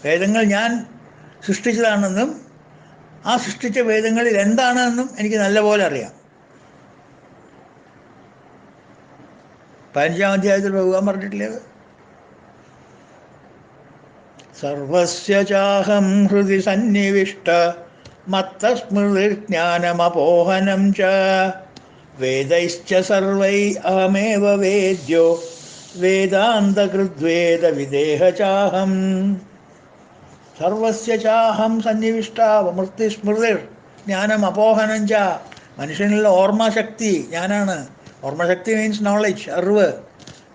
വേദങ്ങൾ ഞാൻ സൃഷ്ടിച്ചതാണെന്നും ആ സൃഷ്ടിച്ച വേദങ്ങളിൽ എന്താണെന്നും എനിക്ക് നല്ലപോലെ അറിയാം. 15-ാം അധ്യായത്തിൽ ഭഗവാൻ പറഞ്ഞിട്ടില്ലേ? സർവസ്യ ചാഹം ഹൃദി സന്നിവിഷ്ട മത്തസ്മൃതിജ്ഞാനമപോഹനം ച വേദൈശ്ച സർവൈ അഹമേവ വേദ്യോ വേദാന്തകൃദ്വേദ വിദേഹ ചാഹം. സർവസ്യ ചാഹം സന്നിവിഷ്ട മൃത്യുസ്മൃതിർ ജ്ഞാനം അപോഹനം ച. മനുഷ്യനുള്ള ഓർമ്മശക്തി ഞാനാണ്. ഓർമ്മശക്തി മീൻസ് നോളജ്, അറിവ്.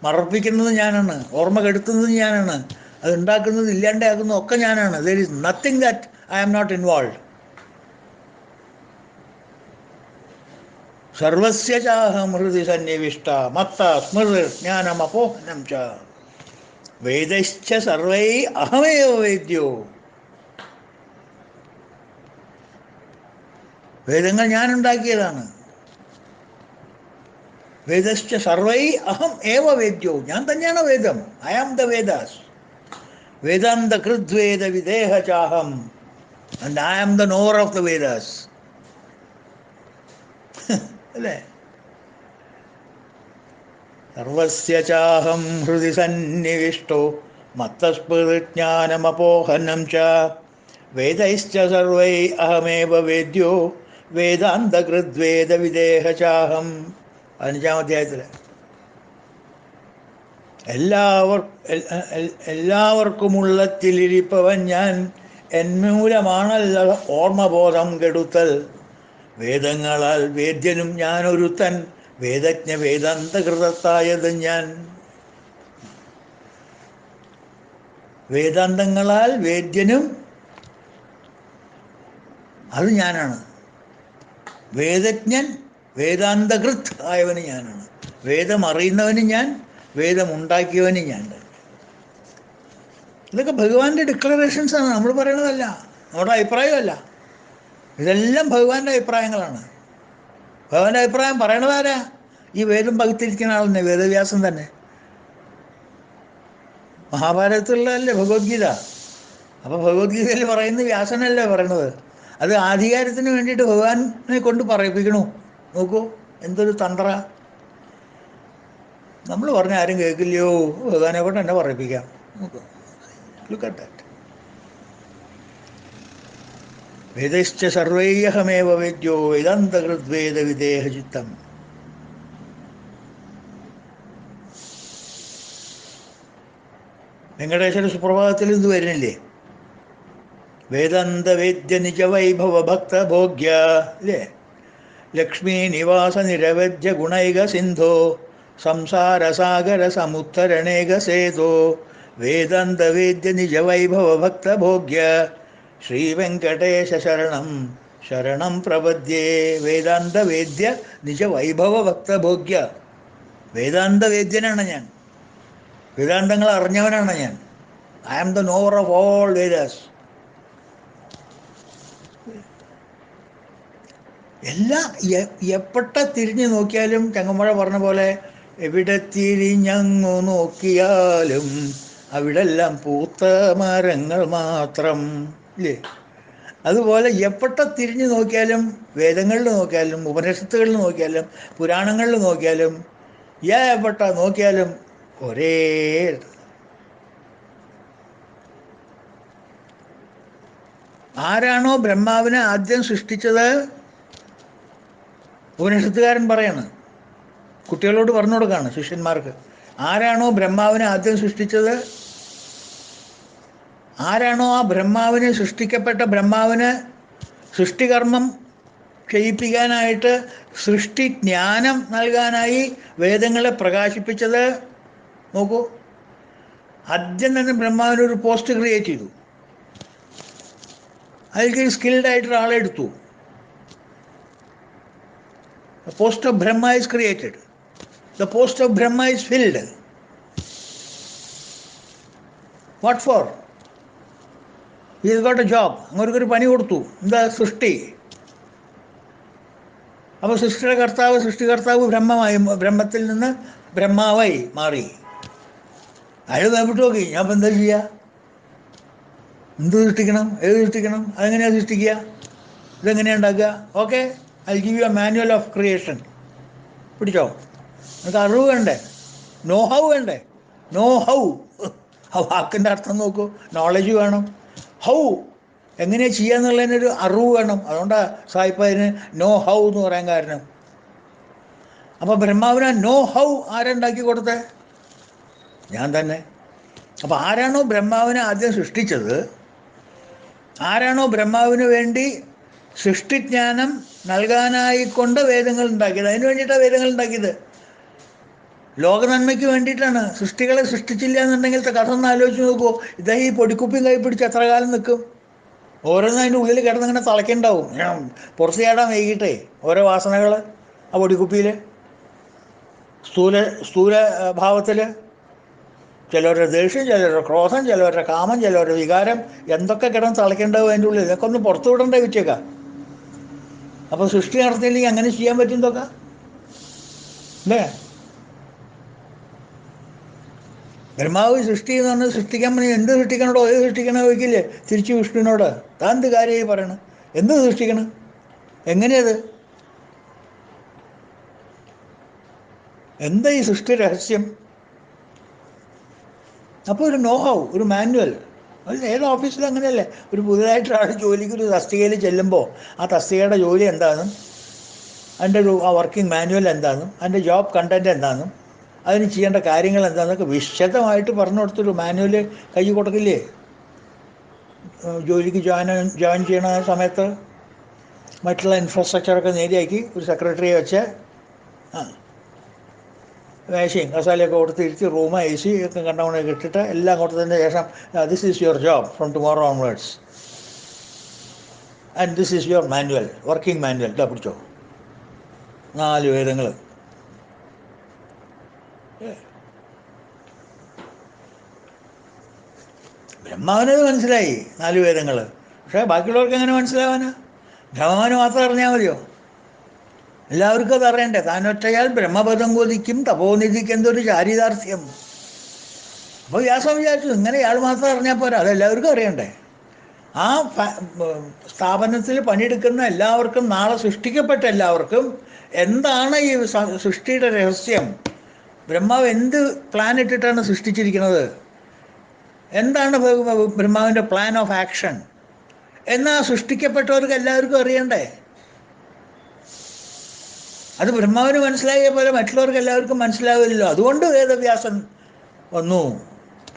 മറപ്പിക്കുന്നത് ഞാനാണ്. ഓർമ്മ കെടുത്തുന്നത് ഞാനാണ്. അത് ഉണ്ടാക്കുന്നത് ഇല്ലാണ്ടാക്കുന്നത് ഒക്കെ ഞാനാണ്. There is nothing that I am not involve. സർവസ്യ ചാഹം ഹൃദി സന്നിവിഷ്ട മത്ത സ്മൃതിർ ജ്ഞാനം അപോഹനം ച വേദശ്ച സർവൈ അഹമേവ വേദ്യോ. വേദങ്ങൾ ഞാൻ ഉണ്ടാക്കിയതാണ്. വേദശ്ച സർവൈ അഹം ഏവ വേദ്യോ. ഞാൻ തന്നെയാണ് വേദം. I am the Vedas. വേദാന്ത കൃദ്വേദ വിദേഹ ചാഹം. And I am the knower of the Vedas. അല്ലേ? സർവസ്യ ചാഹം ഹൃദി സന്നിവിഷ്ടോ മത്തസ്മൃതിജ്ഞാനമപോഹനം ച വേദൈശ്ച സർവൈ അഹമേവ വേദ്യോ വേദാന്തകൃദ്വേദ വിദേഹ ചാഹം. 15-ാം അധ്യായത്തിൽ എല്ലാവർക്കുമുള്ളത്തിലിരിപ്പവൻ ഞാൻ എന്മൂലമാണല്ല ഓർമ്മബോധം കെടുത്തൽ. വേദങ്ങളാൽ വേദ്യനും ഞാനൊരുത്തൻ വേദജ്ഞ വേദാന്തകൃതത്തായത് ഞാൻ. വേദാന്തങ്ങളാൽ വേദ്യനും അത് ഞാനാണ്. വേദജ്ഞൻ വേദാന്തകൃത് ആയവന് ഞാനാണ്. വേദം അറിയുന്നവനും ഞാൻ, വേദമുണ്ടാക്കിയവനും ഞാൻ. ഇതൊക്കെ ഭഗവാന്റെ ഡിക്ലറേഷൻസാണ്, നമ്മൾ പറയണതല്ല, നമ്മുടെ അഭിപ്രായമല്ല. ഇതെല്ലാം ഭഗവാന്റെ അഭിപ്രായങ്ങളാണ്. ഭഗവാന്റെ അഭിപ്രായം പറയണതാരാ? ഈ വേദം പകുത്തിരിക്കുന്ന ആളെന്നെ, വേദവ്യാസൻ തന്നെ. മഹാഭാരതത്തിലുള്ളതല്ലേ ഭഗവത്ഗീത. അപ്പോൾ ഭഗവത്ഗീതയിൽ പറയുന്ന വ്യാസനല്ലേ പറയണത്. അത് ആധികാരത്തിന് വേണ്ടിയിട്ട് ഭഗവാനെ കൊണ്ട് പറയിപ്പിക്കണു. നോക്കൂ എന്തൊരു തന്ത്ര. നമ്മൾ പറഞ്ഞ ആരും കേൾക്കില്ലയോ, ഭഗവാനെ കൊണ്ട് തന്നെ പറയിപ്പിക്കാം. നോക്കൂ, ലുക്ക് അറ്റ് ദാറ്റ്. വേദശ്ച സർവൈഹമേവ വേദ്യോ വേദാന്തകൃദ്വേദ വിദേഹ ചിത്തം. വെങ്കടേശ്വര സുപ്രഭാതത്തിൽ ഇത് വരുന്നില്ലേ? വേദാന്ത വേദ്യ നിജ വൈഭവ ഭക്ത ഭോഗ്യ അല്ലേ? ലക്ഷ്മീ നിവാസ നിരവധ്യ ഗുണൈക സിന്ധോ സംസാരസാഗര സമുത്തരണേക സേതോ വേദാന്ത വേദ്യ നിജ വൈഭവ ഭക്ത ഭോഗ്യ ശ്രീ വെങ്കടേശ ശരണം ശരണം പ്രപദ്യേ. വേദാന്ത വേദ്യ നിജ വൈഭവ ഭക്ത ഭോഗ്യ. വേദാന്ത വേദ്യനാണ് ഞാൻ. വേദാന്തങ്ങൾ അറിഞ്ഞവനാണ് ഞാൻ. I am the knower of all Vedas. എപ്പട്ട തിരിഞ്ഞു നോക്കിയാലും ചങ്ങമ്പുഴ പറഞ്ഞ പോലെ എവിടെ തിരിഞ്ഞങ്ങു നോക്കിയാലും അവിടെല്ലാം പൂത്ത മരങ്ങൾ മാത്രം ഇല്ലേ? അതുപോലെ എപ്പട്ട തിരിഞ്ഞു നോക്കിയാലും, വേദങ്ങളിൽ നോക്കിയാലും, ഉപനിഷത്തുകളിൽ നോക്കിയാലും, പുരാണങ്ങളിൽ നോക്കിയാലും, എപ്പട്ട നോക്കിയാലും ഒരേ. ആരാണോ ബ്രഹ്മാവിനെ ആദ്യം സൃഷ്ടിച്ചത്, ഉപനിഷത്തുകാരൻ പറയാണ്, കുട്ടികളോട് പറഞ്ഞു കൊടുക്കുകയാണ്, ശിഷ്യന്മാർക്ക്. ആരാണോ ബ്രഹ്മാവിനെ ആദ്യം സൃഷ്ടിച്ചത്, ആരാണോ ആ ബ്രഹ്മാവിനെ സൃഷ്ടിക്കപ്പെട്ട ബ്രഹ്മാവിന് സൃഷ്ടികർമ്മം ചെയ്യിപ്പിക്കാനായിട്ട്, സൃഷ്ടിജ്ഞാനം നൽകാനായി വേദങ്ങളെ പ്രകാശിപ്പിച്ചത്, നോക്കൂ, ആദ്യം തന്നെ ബ്രഹ്മാവിനൊരു പോസ്റ്റ് ക്രിയേറ്റ് ചെയ്തു. അതിലേക്ക് സ്കിൽഡ് ആയിട്ടൊരാളെ എടുത്തു. The post of Brahma is created. The post of Brahma is filled. What for? He has got a job. അങ്ങോട്ടൊരു പണി കൊടുത്തു. എന്താ? സൃഷ്ടി. അപ്പോൾ സൃഷ്ടികർത്താവ് ബ്രഹ്മത്തിൽ നിന്ന് ബ്രഹ്മാവായി മാറി. അയാൾ വേപ്പിട്ട് നോക്കി, ഞാൻ ഇപ്പം എന്താ ചെയ്യുക? എന്ത് സൃഷ്ടിക്കണം? ഏത് സൃഷ്ടിക്കണം? അതെങ്ങനെയാണ് സൃഷ്ടിക്കുക? ഇതെങ്ങനെയാണ് ഉണ്ടാക്കുക? Okay, I give you a manual of creation. പിടിച്ചോ? നമുക്ക് അറിവ് വേണ്ടേ? നോ ഹൗ വേണ്ടേ? Know how. ആ വാക്കിൻ്റെ അർത്ഥം നോക്കൂ. നോളജ് വേണം. ഹൗ എങ്ങനെയാണ് ചെയ്യുക എന്നുള്ളതിനൊരു അറിവ് വേണം. അതുകൊണ്ടാണ് സായിപ്പ് അതിന് നോ ഹൗ എന്ന് പറയാൻ കാരണം. അപ്പോൾ ബ്രഹ്മാവിനെ നോ ഹൗ ആരുണ്ടാക്കി കൊടുത്തേ? ഞാൻ തന്നെ. അപ്പോൾ ആരാണോ ബ്രഹ്മാവിനെ ആദ്യം സൃഷ്ടിച്ചത്, ആരാണോ ബ്രഹ്മാവിന് വേണ്ടി സൃഷ്ടിജ്ഞാനം നൽകാനായിക്കൊണ്ട് വേദങ്ങൾ ഉണ്ടാക്കിയത്, അതിന് വേണ്ടിയിട്ടാണ് വേദങ്ങൾ ഉണ്ടാക്കിയത്. ലോകനന്മയ്ക്ക് വേണ്ടിയിട്ടാണ്. സൃഷ്ടികളെ സൃഷ്ടിച്ചില്ല എന്നുണ്ടെങ്കിലത്തെ കഥ ഒന്ന് ആലോചിച്ച് നോക്കുമോ? ഇതേ ഈ പൊടിക്കുപ്പിയും കൈ പിടിച്ച് എത്ര കാലം നിൽക്കും? ഓരോന്നും അതിൻ്റെ ഉള്ളിൽ കിടന്നിങ്ങനെ തിളയ്ക്കുണ്ടാവും. ഞാൻ പുറത്ത് ചാടാൻ വൈകിട്ടേ ഓരോ വാസനകൾ ആ പൊടിക്കുപ്പിയിൽ, സ്ഥൂല ഭാവത്തിൽ. ചിലവരുടെ ദേഷ്യം, ചിലവരുടെ ക്രോധം, ചിലവരുടെ കാമം, ചിലവരുടെ വികാരം, എന്തൊക്കെ കിടന്ന് തിളയ്ക്കേണ്ടാവും അതിൻ്റെ ഉള്ളിൽ. ഇതൊക്കെ ഒന്ന് പുറത്തു വിടണ്ടേ വിറ്റേക്കാം. അപ്പോൾ സൃഷ്ടി നടത്തിയില്ലെങ്കിൽ അങ്ങനെ ചെയ്യാൻ പറ്റും ഇതൊക്കെ അല്ലേ? ബ്രഹ്മാവ് സൃഷ്ടി എന്ന് പറഞ്ഞാൽ സൃഷ്ടിക്കാൻ പറഞ്ഞാൽ എന്ത് സൃഷ്ടിക്കണോടോ? ഏത് സൃഷ്ടിക്കണോ ചോദിക്കില്ലേ തിരിച്ച് വിഷ്ണുവിനോട്. താൻ എന്ത് കാര്യമായി പറയണം? എന്ത് സൃഷ്ടിക്കണം? എങ്ങനെയത്? എന്താ ഈ സൃഷ്ടി രഹസ്യം? അപ്പോൾ ഒരു നോഹൗ, ഒരു മാനുവൽ. അത് ഏത് ഓഫീസിലും അങ്ങനെയല്ലേ? ഒരു പുതിയതായിട്ടൊരാൾ ജോലിക്ക് ഒരു തസ്തികയിൽ ചെല്ലുമ്പോൾ ആ തസ്തികയുടെ ജോലി എന്താണെന്നും അതിൻ്റെ ആ വർക്കിംഗ് മാനുവൽ എന്താണെന്നും അതിൻ്റെ ജോബ് കണ്ടൻറ്റ് എന്താണെന്നും അതിന് ചെയ്യേണ്ട കാര്യങ്ങൾ എന്താണെന്നൊക്കെ വിശദമായിട്ട് പറഞ്ഞു കൊടുത്തൊരു മാനുവൽ കൈ കൊടുക്കില്ലേ ജോലിക്ക് ജോയിൻ ചെയ്യണ സമയത്ത്? മറ്റുള്ള ഇൻഫ്രാസ്ട്രക്ചറൊക്കെ നേടിയാക്കി ഒരു സെക്രട്ടറിയെ വെച്ച് മേശയും കസാലയൊക്കെ കൊടുത്തിരുത്തി റൂം AC ഒക്കെ കണ്ടവണൊക്കെ ഇട്ടിട്ട് എല്ലാം കൊടുത്തതിന് ശേഷം this is your job from tomorrow onwards and this is your manual, working manual. ഇതാ പിടിച്ചോ, 4 വേദങ്ങൾ. ബ്രഹ്മാവിനത് മനസ്സിലായി 4 വേദങ്ങൾ. പക്ഷേ ബാക്കിയുള്ളവർക്ക് എങ്ങനെ മനസ്സിലാവാനാ? ബ്രഹ്മാവിന് മാത്രം അറിഞ്ഞാൽ മതിയോ? എല്ലാവർക്കും അത് അറിയണ്ടേ? താനൊറ്റയാൽ ബ്രഹ്മപദം കൊതിക്കും തപോനിധിക്ക് എന്തൊരു ചാരിതാർത്ഥ്യം. അപ്പോൾ വ്യാസം വിചാരിച്ചു ഇങ്ങനെ ഇയാൾ മാത്രം അറിഞ്ഞാൽ പോരാ, അതെല്ലാവർക്കും അറിയണ്ടേ? ആ സ്ഥാപനത്തിൽ പണിയെടുക്കുന്ന എല്ലാവർക്കും, നാളെ സൃഷ്ടിക്കപ്പെട്ട എല്ലാവർക്കും എന്താണ് ഈ സൃഷ്ടിയുടെ രഹസ്യം? ബ്രഹ്മാവ് എന്ത് പ്ലാൻ ഇട്ടിട്ടാണ് സൃഷ്ടിച്ചിരിക്കുന്നത്? എന്താണ് ബ്രഹ്മാവിൻ്റെ പ്ലാൻ ഓഫ് ആക്ഷൻ എന്നാൽ സൃഷ്ടിക്കപ്പെട്ടവർക്ക് എല്ലാവർക്കും അറിയണ്ടേ? അത് ബ്രഹ്മാവിന് മനസ്സിലായ പോലെ മറ്റുള്ളവർക്ക് എല്ലാവർക്കും മനസ്സിലാവില്ലല്ലോ. അതുകൊണ്ട് വേദവ്യാസൻ വന്നു,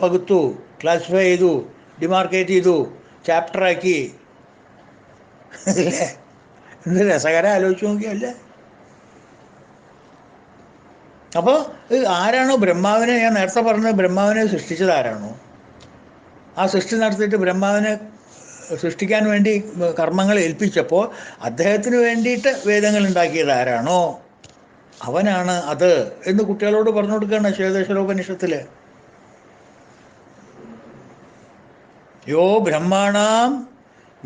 പകുത്തു, ക്ലാസിഫൈ ചെയ്തു, ഡിമാർക്കേറ്റ് ചെയ്തു, ചാപ്റ്ററാക്കി. അല്ലേ? എന്ത് രസകരം ആലോചിച്ച് നോക്കിയല്ലേ? അപ്പോൾ ആരാണോ ബ്രഹ്മാവിനെ, ഞാൻ നേരത്തെ പറഞ്ഞത് ബ്രഹ്മാവിനെ സൃഷ്ടിച്ചത് ആരാണോ, ആ സൃഷ്ടി നടത്തിയിട്ട് ബ്രഹ്മാവിനെ സൃഷ്ടിക്കാൻ വേണ്ടി കർമ്മങ്ങൾ ഏൽപ്പിച്ചപ്പോൾ അദ്ദേഹത്തിന് വേണ്ടിയിട്ട് വേദങ്ങൾ ഉണ്ടാക്കിയത് ആരാണോ അവനാണ് അത് എന്ന് കുട്ടികളോട് പറഞ്ഞു കൊടുക്കുകയാണ് ശ്വേതേശ്വരോപനിഷത്തിൽ. യോ ബ്രഹ്മാണാം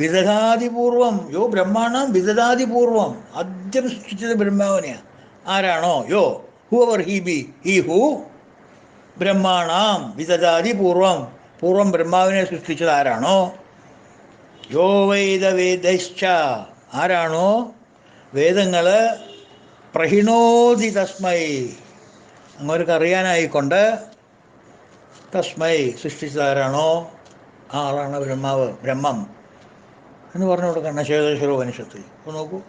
വിദധാതിപൂർവം, യോ ബ്രഹ്മാണാം വിദധാതിപൂർവം, ആദ്യം സൃഷ്ടിച്ചത് ബ്രഹ്മാവിനെയാണ്. ആരാണോ? യോ whoever he be, he who ബ്രഹ്മാണാം വിദധാതിപൂർവം, പൂർവം ബ്രഹ്മാവിനെ സൃഷ്ടിച്ചത് ആരാണോ? യോ വേദവേദശ്ച, ആരാണോ വേദങ്ങൾ പ്രഹിണോതി തസ്മൈ, അങ്ങോർക്ക് അറിയാനായിക്കൊണ്ട് തസ്മൈ സൃഷ്ടിച്ചതാരാണോ ആ ആളാണ് ബ്രഹ്മാവ്, ബ്രഹ്മം എന്ന് പറഞ്ഞു കൊടുക്കണം ശ്വേതേശ്വരോപനിഷത്തിൽ. അപ്പോൾ നോക്കൂ,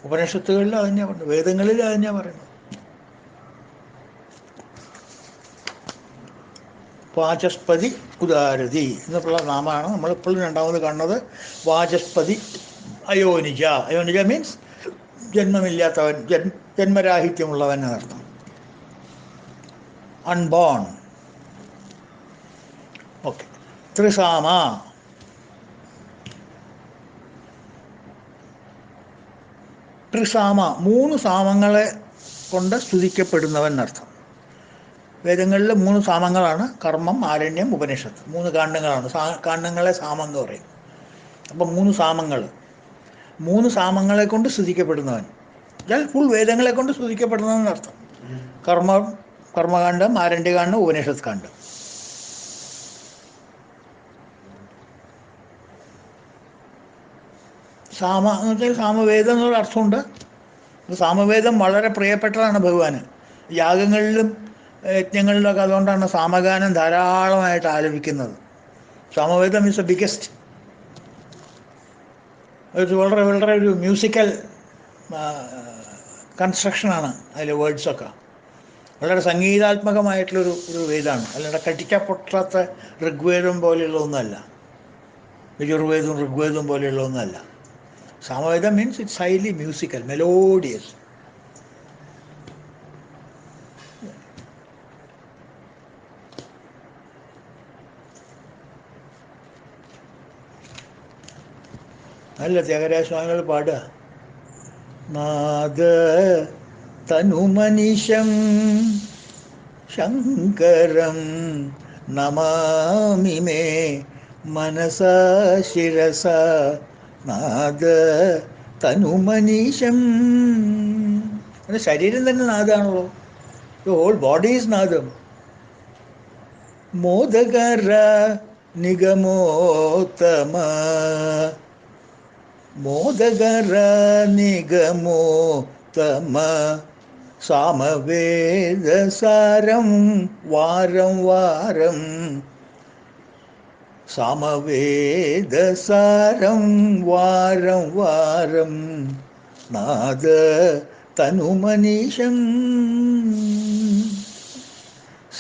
ഉപനിഷത്തുകളിൽ അതന്നെയാണ് പറയുന്നത്, വേദങ്ങളിൽ അതന്നെയാണ് പറയുന്നത്. വാചസ്പതി ഉദാരതി എന്നുള്ള നാമമാണ് നമ്മളിപ്പോഴും രണ്ടാമത് കാണുന്നത്. വാചസ്പതി അയോനിജ, അയോനിജ മീൻസ് ജന്മമില്ലാത്തവൻ, ജന്മരാഹിത്യമുള്ളവൻ എന്നർത്ഥം. അൺബോൺ. ഓക്കെ. ത്രിസാമ, ത്രിസാമ, 3 സാമങ്ങളെ കൊണ്ട് സ്തുതിക്കപ്പെടുന്നവൻ എന്നർത്ഥം. വേദങ്ങളിൽ 3 സാമങ്ങളാണ്: കർമ്മം, ആരണ്യം, ഉപനിഷത്ത്. 3 കാണ്ഡങ്ങളാണ്. കാണ്ഡങ്ങളെ സാമം എന്ന് പറയും. അപ്പം 3 സാമങ്ങൾ, 3 സാമങ്ങളെ കൊണ്ട് സ്തുതിക്കപ്പെടുന്നവൻ എന്നാൽ ഫുൾ വേദങ്ങളെ കൊണ്ട് സ്തുതിക്കപ്പെടുന്നവൻ എന്നർത്ഥം. കർമ്മം, കർമ്മകാന്ഡം, ആരണ്യകാന്ഡം, ഉപനിഷത്ത് കാണ്ഡം. സാമ എന്ന് വെച്ചാൽ സാമവേദം എന്നുള്ള അർത്ഥമുണ്ട്. സാമവേദം വളരെ പ്രിയപ്പെട്ടതാണ് ഭഗവാന്. യാഗങ്ങളിലും യജ്ഞങ്ങളിലൊക്കെ അതുകൊണ്ടാണ് സാമഗാനം ധാരാളമായിട്ട് ആലപിക്കുന്നത്. സാമവേദം ഈസ് ദ ബിഗ്ഗസ്റ്റ്. ഇത് വളരെ വളരെ ഒരു മ്യൂസിക്കൽ കൺസ്ട്രക്ഷനാണ് അതിലെ വേർഡ്സൊക്കെ. വളരെ സംഗീതാത്മകമായിട്ടുള്ളൊരു വേദമാണ്. അല്ലാണ്ട് കടിക്കപ്പൊട്ടാത്ത ഋഗ്വേദം പോലെയുള്ള ഒന്നുമല്ല, യജുർവേദവും ഋഗ്വേദവും പോലെയുള്ള ഒന്നുമല്ല. സാമവേദം means it's highly musical, melodious. അല്ല ത്യാഗരാജ സ്വാമികൾ പാടുക: നാദ തനുമനിശം ശങ്കരം നമാമി മേ മനസാ ശിരസ. നാദ തനുമനീശം. അത് ശരീരം തന്നെ നാദാണല്ലോ. ഹോൾ ബോഡി ഈസ് നാദം. മോദകര നിഗമോത്തമ, മോദകര നിഗമോത്തമ സാമവേദസാരം വാരം വാരം. സാമവേദസാരം വാരം വാരം. നാദ തനുമനീശം.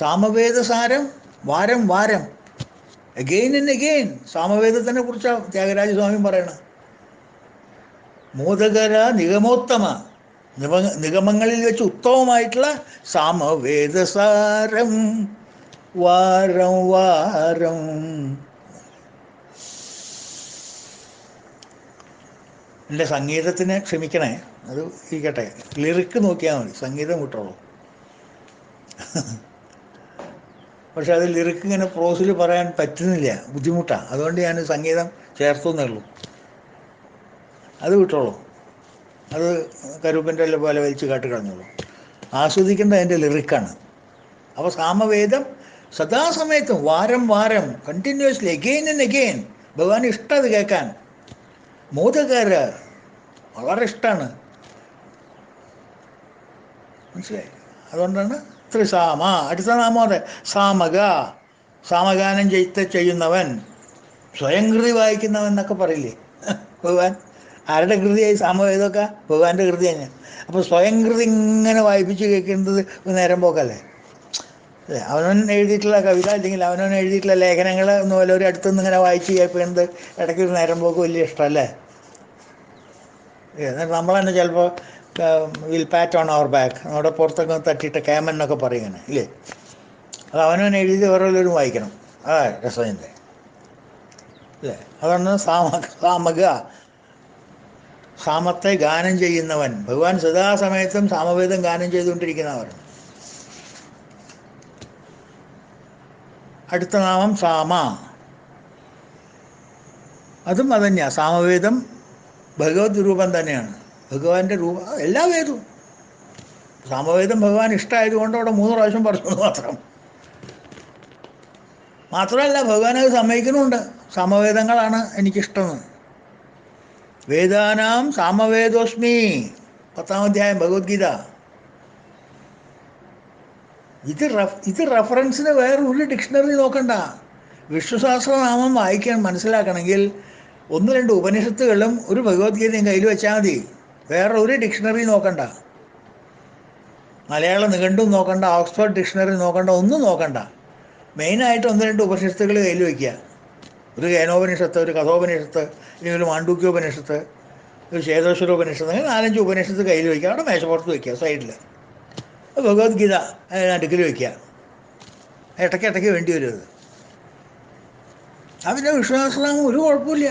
സാമവേദസാരം വാരം വാരം, അഗെയിൻ ആൻഡ് അഗെയിൻ. സാമവേദത്തിനെ കുറിച്ചാണ് ത്യാഗരാജസ്വാമി പറയണത്. മോദകര നിഗമോത്തമ, നിഗമങ്ങളിൽ വെച്ച് ഉത്തമമായിട്ടുള്ള സാമവേദസാരം വാരം വാരം. എൻ്റെ സംഗീതത്തിന് ക്ഷമിക്കണേ, അത് ഇരിക്കട്ടെ. ലിറിക്ക് നോക്കിയാൽ മതി, സംഗീതം വിട്ടോളൂ. പക്ഷെ അത് ലിറിക്ക് ഇങ്ങനെ പ്രോസിൽ പറയാൻ പറ്റുന്നില്ല, ബുദ്ധിമുട്ടാണ്. അതുകൊണ്ട് ഞാൻ സംഗീതം ചേർത്തുന്നേ ഉള്ളൂ. അത് വിട്ടോളൂ, അത് കരൂപൻ്റെ പോലെ വലിച്ചു കാട്ട് കളഞ്ഞോളൂ. ആസ്വദിക്കേണ്ട അതിൻ്റെ ലിറിക്കാണ്. അപ്പോൾ സാമവേദം സദാസമയത്തും വാരം വാരം കണ്ടിന്യൂസ്ലി അഗെയിൻ ആൻഡ് അഗെയിൻ. ഭഗവാൻ ഇഷ്ടം അത് കേൾക്കാൻ. മോദകര വളരെ ഇഷ്ടമാണ്, മനസ്സിലായി? അതുകൊണ്ടാണ് ത്രിസാമ. അടുത്ത നാമം അതെ, സാമക, സാമഗാനം ചെയ്യുന്നവൻ, സ്വയം കൃതി വായിക്കുന്നവൻ എന്നൊക്കെ പറയില്ലേ ഭഗവാൻ. ആരുടെ കൃതിയായി സാമവേദമൊക്കെ? ഭഗവാന്റെ കൃതി തന്നെ. അപ്പോൾ സ്വയം കൃതി ഇങ്ങനെ വായിപ്പിച്ച് കേൾക്കുന്നത് നേരം പോക്കല്ലേ? അവനവൻ എഴുതിയിട്ടുള്ള കവിത അല്ലെങ്കിൽ അവനവൻ എഴുതിയിട്ടുള്ള ലേഖനങ്ങൾ ഒന്നും വല്ലവരും അടുത്തുനിന്ന് ഇങ്ങനെ വായിച്ച് കേൾക്കുന്നത് ഇടയ്ക്കൊരു നേരം പോക്ക് വലിയ ഇഷ്ടമല്ലേ? എന്നിട്ട് നമ്മൾ തന്നെ ചിലപ്പോൾ will pat on our back, നമ്മുടെ പുറത്തൊക്കെ തട്ടിയിട്ട് കേമൻ എന്നൊക്കെ പറയും ഇങ്ങനെ, ഇല്ലേ? അത് അവനവൻ എഴുതി ഓരോരുത്തരും വായിക്കണം. അതാ രസത്തിൻ്റെ, അല്ലേ? അതാണ് സാമക, സാമത്തെ ഗാനം ചെയ്യുന്നവൻ. ഭഗവാൻ സദാസമയത്തും സാമവേദം ഗാനം ചെയ്തുകൊണ്ടിരിക്കുന്നവർ. അടുത്ത നാമം സാമ. അതും അതന്നെയാണ്. സാമവേദം ഭഗവത് രൂപം തന്നെയാണ്, ഭഗവാന്റെ രൂപം. എല്ലാ വേദവും സാമവേദം ഭഗവാൻ ഇഷ്ടമായതുകൊണ്ട് അവിടെ 3 പ്രാവശ്യം പറഞ്ഞു മാത്രം. മാത്രമല്ല ഭഗവാൻ അത് സമ്മതിക്കുന്നുണ്ട്, സാമവേദങ്ങളാണ് എനിക്കിഷ്ടമെന്ന്. വേദാനാം സാമവേദോസ്മി, 10ാം അധ്യായം ഭഗവത്ഗീത. ഇത് റെഫറൻസിന് വേറെ ഒരു ഡിക്ഷണറി നോക്കണ്ട. വിഷ്ണുസഹസ്രനാമം വായിക്കാൻ മനസ്സിലാക്കണമെങ്കിൽ 1-2 ഉപനിഷത്തുകളും ഒരു ഭഗവത്ഗീതയും കയ്യിൽ വെച്ചാൽ മതി. വേറെ ഒരു ഡിക്ഷണറി നോക്കണ്ട, മലയാള നിഘണ്ടും നോക്കണ്ട, ഓക്സ്ഫോർഡ് ഡിക്ഷണറി നോക്കണ്ട, ഒന്നും നോക്കണ്ട. മെയിനായിട്ട് 1-2 ഉപനിഷത്തുകൾ കയ്യിൽ വയ്ക്കുക. ഒരു കേനോപനിഷത്ത്, ഒരു കഥോപനിഷത്ത്, അല്ലെങ്കിൽ ഒരു മാണ്ഡൂക്യോപനിഷത്ത്, ഒരു ചേതോശ്വരോപനിഷത്ത്, അങ്ങനെ 4-5 ഉപനിഷത്ത് കയ്യിൽ വയ്ക്കുക. അവിടെ മേശപ്പുറത്ത് വയ്ക്കുക, സൈഡിൽ. ഭഗവത്ഗീത അടുക്കൽ വയ്ക്കുക. ഇടയ്ക്കിടയ്ക്ക് വേണ്ടി വരും അത്. അതിൻ്റെ വിശ്വാസനാമം ഒരു കുഴപ്പമില്ല,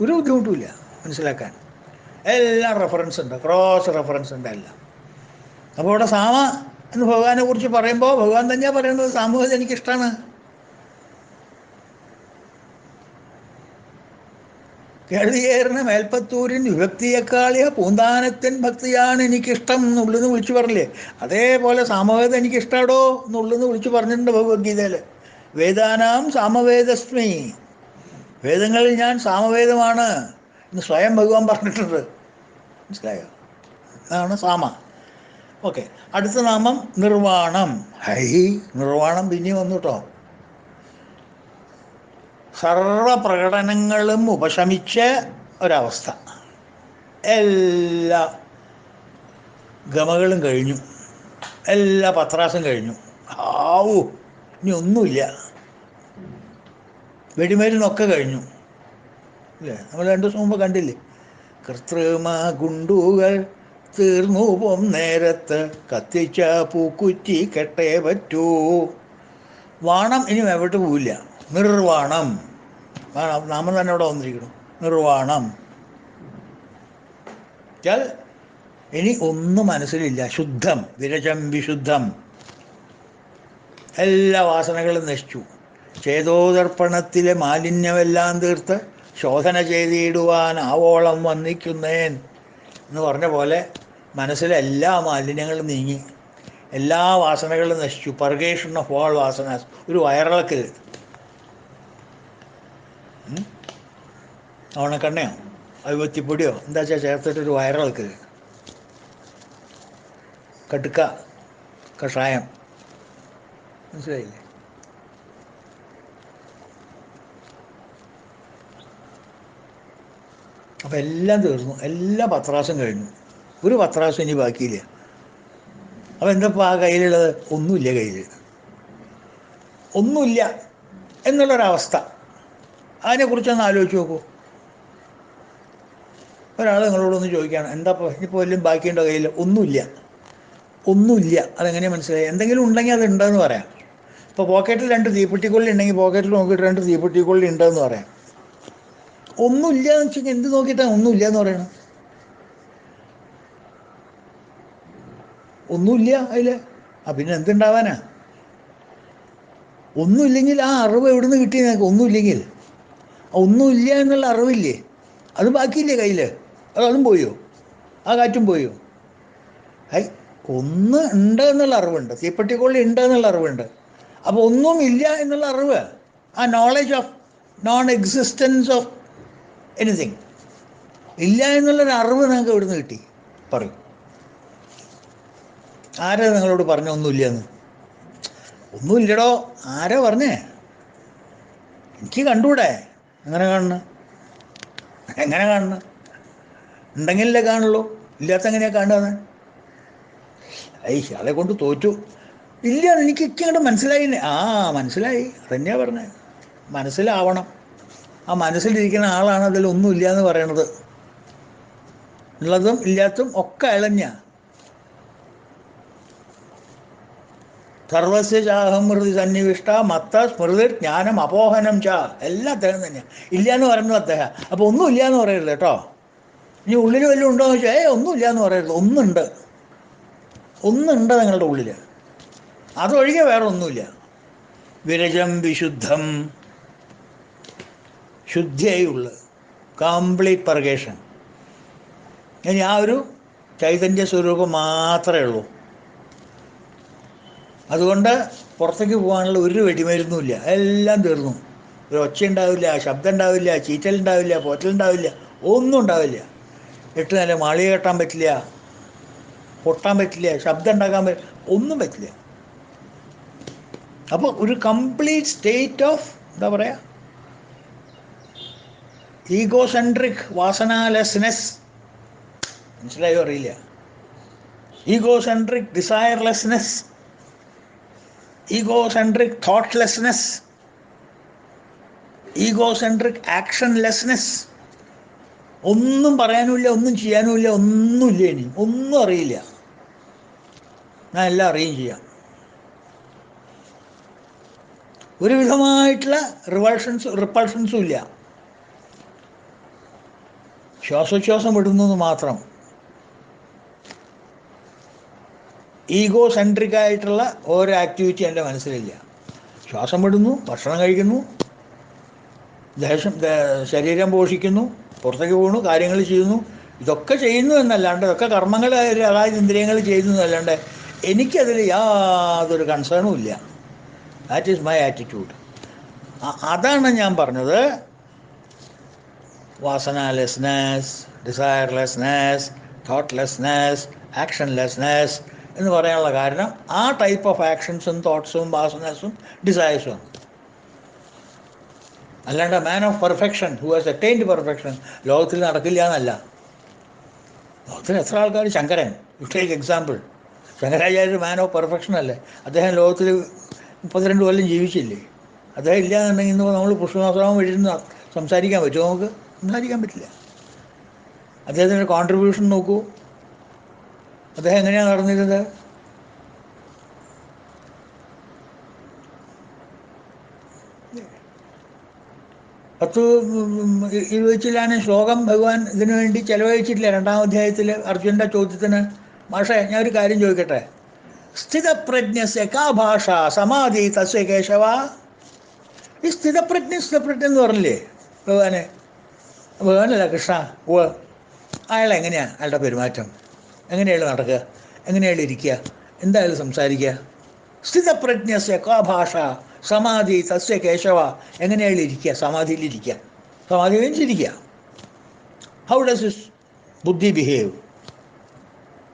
ഒരു ബുദ്ധിമുട്ടുമില്ല മനസ്സിലാക്കാൻ. എല്ലാം റെഫറൻസ് ഉണ്ട്, ക്രോസ് റെഫറൻസ് ഉണ്ട് എല്ലാം. അപ്പോൾ ഇവിടെ സാമ എന്ന് ഭഗവാനെ കുറിച്ച് പറയുമ്പോൾ ഭഗവാൻ തന്നെയാണ് പറയുന്നത് സാമൂഹിക എനിക്കിഷ്ടമാണ്. കേൾവിയേറിന മേൽപ്പത്തൂരിൻ വിഭക്തിയേക്കാളിയ പൂന്താനത്തിൻ ഭക്തിയാണ് എനിക്കിഷ്ടം എന്നുള്ളതെന്ന് വിളിച്ചു പറഞ്ഞില്ലേ. അതേപോലെ സാമവേദം എനിക്കിഷ്ടാടോ എന്നുള്ളതെന്ന് വിളിച്ചു പറഞ്ഞിട്ടുണ്ട് ഭഗവത്ഗീതയിൽ. വേദാനാം സാമവേദസ്മി, വേദങ്ങളിൽ ഞാൻ സാമവേദമാണ് എന്ന് സ്വയം ഭഗവാൻ പറഞ്ഞിട്ടുണ്ട്. മനസ്സിലായോ? അതാണ് സാമ. ഓക്കെ, അടുത്ത നാമം നിർവാണം. ഹൈ, നിർവാണം പിന്നെയും വന്നു കേട്ടോ. സർവപ്രകടനങ്ങളും ഉപശമിച്ച ഒരവസ്ഥ. എല്ലാ ഗമകളും കഴിഞ്ഞു, എല്ലാ പത്രാസും കഴിഞ്ഞു. ആവൂ, ഇനി ഒന്നുമില്ല. വെടിമരുന്നൊക്കെ കഴിഞ്ഞു അല്ലേ? നമ്മൾ 2 ദിവസം മുമ്പ് കണ്ടില്ലേ? കൃത്രിമ ഗുണ്ടുകൾ തീർന്നു പോം നേരത്ത് കത്തിച്ച പൂക്കുറ്റി കെട്ടേ പറ്റൂ. വാണം ഇനി എവിടെ പോവില്ല. നിർവാണം, നാമം തന്നെ ഇവിടെ വന്നിരിക്കണം. നിർവാണം ഇനി ഒന്നും മനസ്സിലില്ല. ശുദ്ധം, വിരജം വിശുദ്ധം. എല്ലാ വാസനകളും നശിച്ചു. ചേതോദർപ്പണത്തിലെ മാലിന്യമെല്ലാം തീർത്ത് ശോധന ചെയ്തിടുവാൻ ആവോളം വന്നിക്കുന്നേൻ എന്ന് പറഞ്ഞ പോലെ മനസ്സിലെ എല്ലാ മാലിന്യങ്ങളും നീങ്ങി, എല്ലാ വാസനകളും നശിച്ചു. Purgation of all vasanas. ഒരു വയറിളക്കൽ, ഓണക്കണ്ണയോ അഴുപത്തിപ്പൊടിയോ എന്താ വെച്ചാൽ ചേർത്തിട്ടൊരു വയറിളക്കൽ, കടുക്ക കഷായം. മനസ്സിലായില്ലേ? അപ്പം എല്ലാം തീർന്നു, എല്ലാ പത്രാസും കഴിഞ്ഞു. ഒരു പത്രാസും ഇനി ബാക്കിയില്ല. അപ്പം എന്തപ്പോൾ ആ കയ്യിലുള്ളത്? ഒന്നുമില്ല. കയ്യിൽ ഒന്നുമില്ല എന്നുള്ളൊരവസ്ഥ. അതിനെക്കുറിച്ചൊന്ന് ആലോചിച്ച് നോക്കൂ. ഒരാൾ നിങ്ങളോടൊന്ന് ചോദിക്കുകയാണ്, എന്താ ഇനിയിപ്പോൾ വല്ലതും ബാക്കിയുണ്ടോ കയ്യിൽ? ഒന്നുമില്ല. ഒന്നുമില്ല. അതെങ്ങനെയാണ് മനസ്സിലായി? എന്തെങ്കിലും ഉണ്ടെങ്കിൽ അത് ഉണ്ടെന്ന് പറയാം. ഇപ്പോൾ പോക്കറ്റിൽ 2 തീപ്പെട്ടിക്കൊള്ളി ഉണ്ടെങ്കിൽ പോക്കറ്റിൽ നോക്കിയിട്ട് 2 തീപ്പെട്ടിക്കൊള്ളി ഉണ്ടെന്ന് പറയാം. ഒന്നുമില്ല എന്ന് വെച്ച് കഴിഞ്ഞാൽ എന്ത് നോക്കിയിട്ടാണ് ഒന്നുമില്ല എന്ന് പറയണം? ഒന്നുമില്ല അതിൽ. പിന്നെ എന്തുണ്ടാവാനാ? ഒന്നുമില്ലെങ്കിൽ ആ അറിവ് എവിടെ നിന്ന് കിട്ടി നിനക്ക്? ഒന്നുമില്ലെങ്കിൽ ഒന്നുമില്ല എന്നുള്ള അറിവില്ലേ, അത് ബാക്കിയില്ലേ കയ്യിൽ? അതും പോയോ? ആ കാറ്റും പോയോ? ഒന്ന് ഉണ്ട് എന്നുള്ള അറിവുണ്ട്, തീപ്പെട്ടിക്കൊള്ളി ഉണ്ട് എന്നുള്ള അറിവുണ്ട്. അപ്പോൾ ഒന്നും ഇല്ല എന്നുള്ള അറിവ്, ആ knowledge of non existence of anything, ഇല്ല എന്നുള്ളൊരു അറിവ് നിങ്ങൾക്ക് എവിടെ നിന്ന് കിട്ടി? പറയും. ആരാ നിങ്ങളോട് പറഞ്ഞ ഒന്നുമില്ല എന്ന്? ഒന്നുമില്ലടോ, ആരാ പറഞ്ഞേ? എനിക്ക് കണ്ടൂടെ? എങ്ങനെ കാണണം? എങ്ങനെ കാണണം? ഉണ്ടെങ്കിലല്ലേ കാണുള്ളൂ, ഇല്ലാത്ത എങ്ങനെയാണ് കാണുക? ഇയാളെ കൊണ്ട് തോറ്റു. ഇല്ല, എനിക്ക് അങ്ങോട്ട് മനസ്സിലായില്ലേ? മനസ്സിലായി, അതന്നെയാ പറഞ്ഞത്. മനസ്സിലാവണം. ആ മനസ്സിലിരിക്കുന്ന ആളാണ് അതിൽ ഒന്നുമില്ല എന്ന് പറയണത്. ഉള്ളതും ഇല്ലാത്തതും ഒക്കെ അളഞ്ഞ. സർവസ്യ ചാഹം ഹൃദി സന്നിവിഷ്ട മത്ത സ്മൃതി ജ്ഞാനം അപോഹനം ച. എല്ലാം അദ്ദേഹം തന്നെയാണ്. ഇല്ല എന്ന് പറയുന്നത് അദ്ദേഹം. അപ്പോൾ ഒന്നും ഇല്ല എന്ന് പറയരുത് കേട്ടോ. ഇനി ഉള്ളിൽ വല്ലതും ഉണ്ടോ എന്ന് ചോദിച്ചാൽ ഒന്നുമില്ല എന്ന് പറയരുത്. ഒന്നുണ്ട്, ഒന്നുണ്ട് നിങ്ങളുടെ ഉള്ളിൽ. അതൊഴികെ വേറെ ഒന്നുമില്ല. വിരജം വിശുദ്ധം, ശുദ്ധിയായുള്ള കംപ്ലീറ്റ് പർഗേഷൻ. ഇനി ആ ഒരു ചൈതന്യ സ്വരൂപം മാത്രമേ ഉള്ളൂ. അതുകൊണ്ട് പുറത്തേക്ക് പോകാനുള്ള ഒരു വെടിമരുന്നുമില്ല. എല്ലാം തീർന്നു. ഒരു ഒച്ച ഉണ്ടാവില്ല, ശബ്ദം ഉണ്ടാവില്ല, ചീറ്റലുണ്ടാവില്ല, പോറ്റലുണ്ടാവില്ല, ഒന്നും ഉണ്ടാവില്ല. 8 നില മാളിക കെട്ടാൻ പറ്റില്ല, പൊട്ടാൻ പറ്റില്ല, ശബ്ദം ഉണ്ടാക്കാൻ പറ്റില്ല, ഒന്നും പറ്റില്ല. അപ്പോൾ ഒരു കംപ്ലീറ്റ് സ്റ്റേറ്റ് ഓഫ് എന്താ പറയുക, ഈഗോസെൻട്രിക് വാസനാലെസ്നെസ്. മനസ്സിലായോ അറിയില്ല? Egocentric desirelessness, egocentric thoughtlessness, egocentric actionlessness. ഒന്നും പറയാനുമില്ല, ഒന്നും ചെയ്യാനുമില്ല, ഒന്നുമില്ല. ഇനി ഒന്നും അറിയില്ല. ഞാൻ എല്ലാം അറിയുകയും ചെയ്യാം. ഒരു വിധമായിട്ടുള്ള റിപ്പൾഷൻസും ഇല്ല. ശ്വാസോച്ഛ്വാസം വിടുന്നത് മാത്രം. ഈഗോ സെൻട്രിക് ആയിട്ടുള്ള ഓരോ ആക്ടിവിറ്റി എൻ്റെ മനസ്സിലില്ല. ശ്വാസം വിടുന്നു, ഭക്ഷണം കഴിക്കുന്നു, ശരീരം പോഷിക്കുന്നു, പുറത്തേക്ക് പോകുന്നു, കാര്യങ്ങൾ ചെയ്യുന്നു. ഇതൊക്കെ ചെയ്യുന്നു എന്നല്ലാണ്ട്, ഇതൊക്കെ കർമ്മങ്ങൾ അതായത് ഇന്ദ്രിയങ്ങൾ ചെയ്യുന്നു എന്നല്ലാണ്ട് എനിക്കതിൽ യാതൊരു കൺസേണും ഇല്ല. That is my attitude. അതാണ് ഞാൻ പറഞ്ഞത്. വാസനാലെസ്നെസ്, ഡിസയർലെസ്നെസ്, തോട്ട്ലെസ്നെസ്, ആക്ഷൻലെസ്നെസ് എന്ന് പറയാനുള്ള കാരണം ആ ടൈപ്പ് ഓഫ് ആക്ഷൻസും തോട്ട്സും വാസനസും ഡിസയേഴ്സും. അല്ലാണ്ട് man of perfection who has attained perfection ലോകത്തിൽ നടക്കില്ല എന്നല്ല. ലോകത്തിൽ എത്ര ആൾക്കാർ, Shankaran, you take example, Shankaracharya man of perfection അല്ലേ? അദ്ദേഹം ലോകത്തിൽ 32 കൊല്ലം ജീവിച്ചില്ലേ? അദ്ദേഹം ഇല്ല എന്നുണ്ടെങ്കിൽ ഇന്ന് നമ്മൾ പുഷ്പനാശ്രമം എഴുതുന്ന സംസാരിക്കാൻ പറ്റുമോ? നമുക്ക് സംസാരിക്കാൻ പറ്റില്ല. അദ്ദേഹത്തിൻ്റെ കോൺട്രിബ്യൂഷൻ നോക്കൂ. അദ്ദേഹം എങ്ങനെയാണ് നടന്നിരുന്നത്? പത്ത് 20 ശ്ലോകം ഭഗവാൻ ഇതിനു വേണ്ടി ചെലവഴിച്ചിട്ടില്ല. 2-ാം അധ്യായത്തിൽ അർജുനൻ്റെ ചോദ്യത്തിന്. മാഷേ, ഞാൻ ഒരു കാര്യം ചോദിക്കട്ടെ, സ്ഥിതപ്രജ്ഞസ്യ കാ ഭാഷ സമാധി തസ്യ കേശവ? ഈ സ്ഥിതപ്രജ്ഞ എന്ന് പറഞ്ഞില്ലേ ഭഗവാനെ? ഭഗവാനല്ല, കൃഷ്ണ. ഓ, അയാളെങ്ങനെയാണ്, അയാളുടെ പെരുമാറ്റം എങ്ങനെയാണ് നടക്കുക, എങ്ങനെയാണ് ഇരിക്കുക, എന്തായാലും സംസാരിക്കുക? സ്ഥിതപ്രജ്ഞസ്യ കാ ഭാഷ സമാധി തസ്യ കേശവ? എങ്ങനെയാണ് ഇരിക്കുക? സമാധിയിലിരിക്കുക, സമാധി വെച്ചിരിക്കുക. ഹൗ ഡസ് ഹിസ് ബുദ്ധി ബിഹേവ്?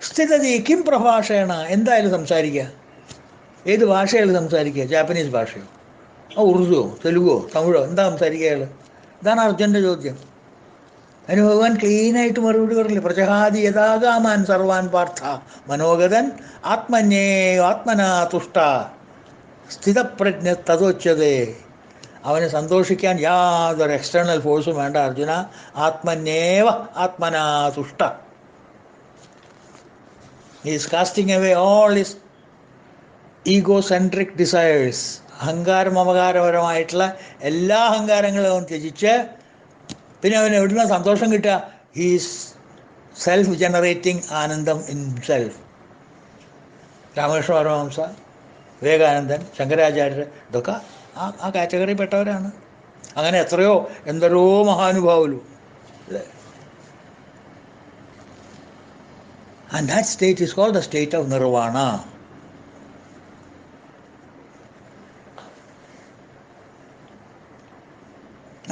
സ്ഥിതതി കിം പ്രഭാഷേണ? എന്തായാലും സംസാരിക്കുക. ഏത് ഭാഷയാണ് സംസാരിക്കുക? ജാപ്പനീസ് ഭാഷയോ, ഉറുദുവോ, തെലുഗോ, തമിഴോ? എന്താ സംസാരിക്കുക അയാൾ? ഇതാണ് അർജുൻ്റെ ചോദ്യം. അതിന് ഭഗവാൻ ക്ലീനായിട്ട് മറുപടി പറഞ്ഞില്ലേ? പ്രജഹാതി യഥാകാമാൻ സർവാൻ പാർത്ഥ മനോഗതൻ ആത്മന്യേ ആത്മനാ തുഷ്ട സ്ഥിതപ്രജ്ഞ തതോച്യതേ. അവന് സന്തോഷിക്കാൻ യാതൊരു എക്സ്റ്റേണൽ ഫോഴ്സും വേണ്ട അർജുന. ആത്മന്യേവ ആത്മനാ തുഷ്ട. He is casting away all his egocentric desires. അഹങ്കാരമമകാരപരമായിട്ടുള്ള എല്ലാ അഹങ്കാരങ്ങളും അവൻ ത്യജിച്ച്, പിന്നെ അവന് എവിടുന്ന സന്തോഷം കിട്ടുക? ഹീസ് സെൽഫ് ജനറേറ്റിംഗ് ആനന്ദം ഇൻ സെൽഫ്. രാമകൃഷ്ണ പരമഹംസ, വിവേകാനന്ദൻ, ശങ്കരാചാര്യർ ഇതൊക്കെ ആ കാറ്റഗറി പെട്ടവരാണ്. അങ്ങനെ എത്രയോ എന്തരോ മഹാനുഭാവുലു. And that state is called the state of nirvana.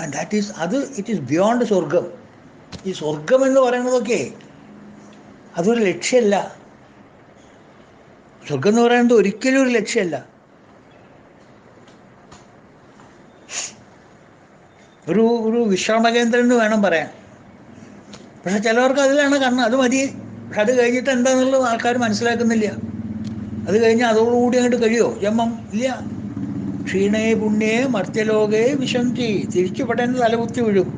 And that is it is beyond സ്വർഗം. ഈ സ്വർഗം എന്ന് പറയുന്നതൊക്കെ അതൊരു ലക്ഷ്യമല്ല. സ്വർഗം എന്ന് പറയുന്നത് ഒരിക്കലും ഒരു ലക്ഷ്യമല്ല. ഒരു വിശ്രമകേന്ദ്രം എന്ന് വേണം പറയാൻ. പക്ഷെ ചിലവർക്ക് അതിലാണ് കണ്ണ്, അത് മതി. പക്ഷെ അത് കഴിഞ്ഞിട്ട് എന്താണെന്നുള്ളത് ആൾക്കാർ മനസ്സിലാക്കുന്നില്ല. അത് കഴിഞ്ഞാൽ അതോടുകൂടി അങ്ങോട്ട് കഴിയോ ജന്മം? ഇല്ല. ക്ഷീണേ പുണ്യേ മർത്യലോകേ വിശന്തി. തിരിച്ചു പെട്ടെന്ന് തലകുത്തി വീഴും.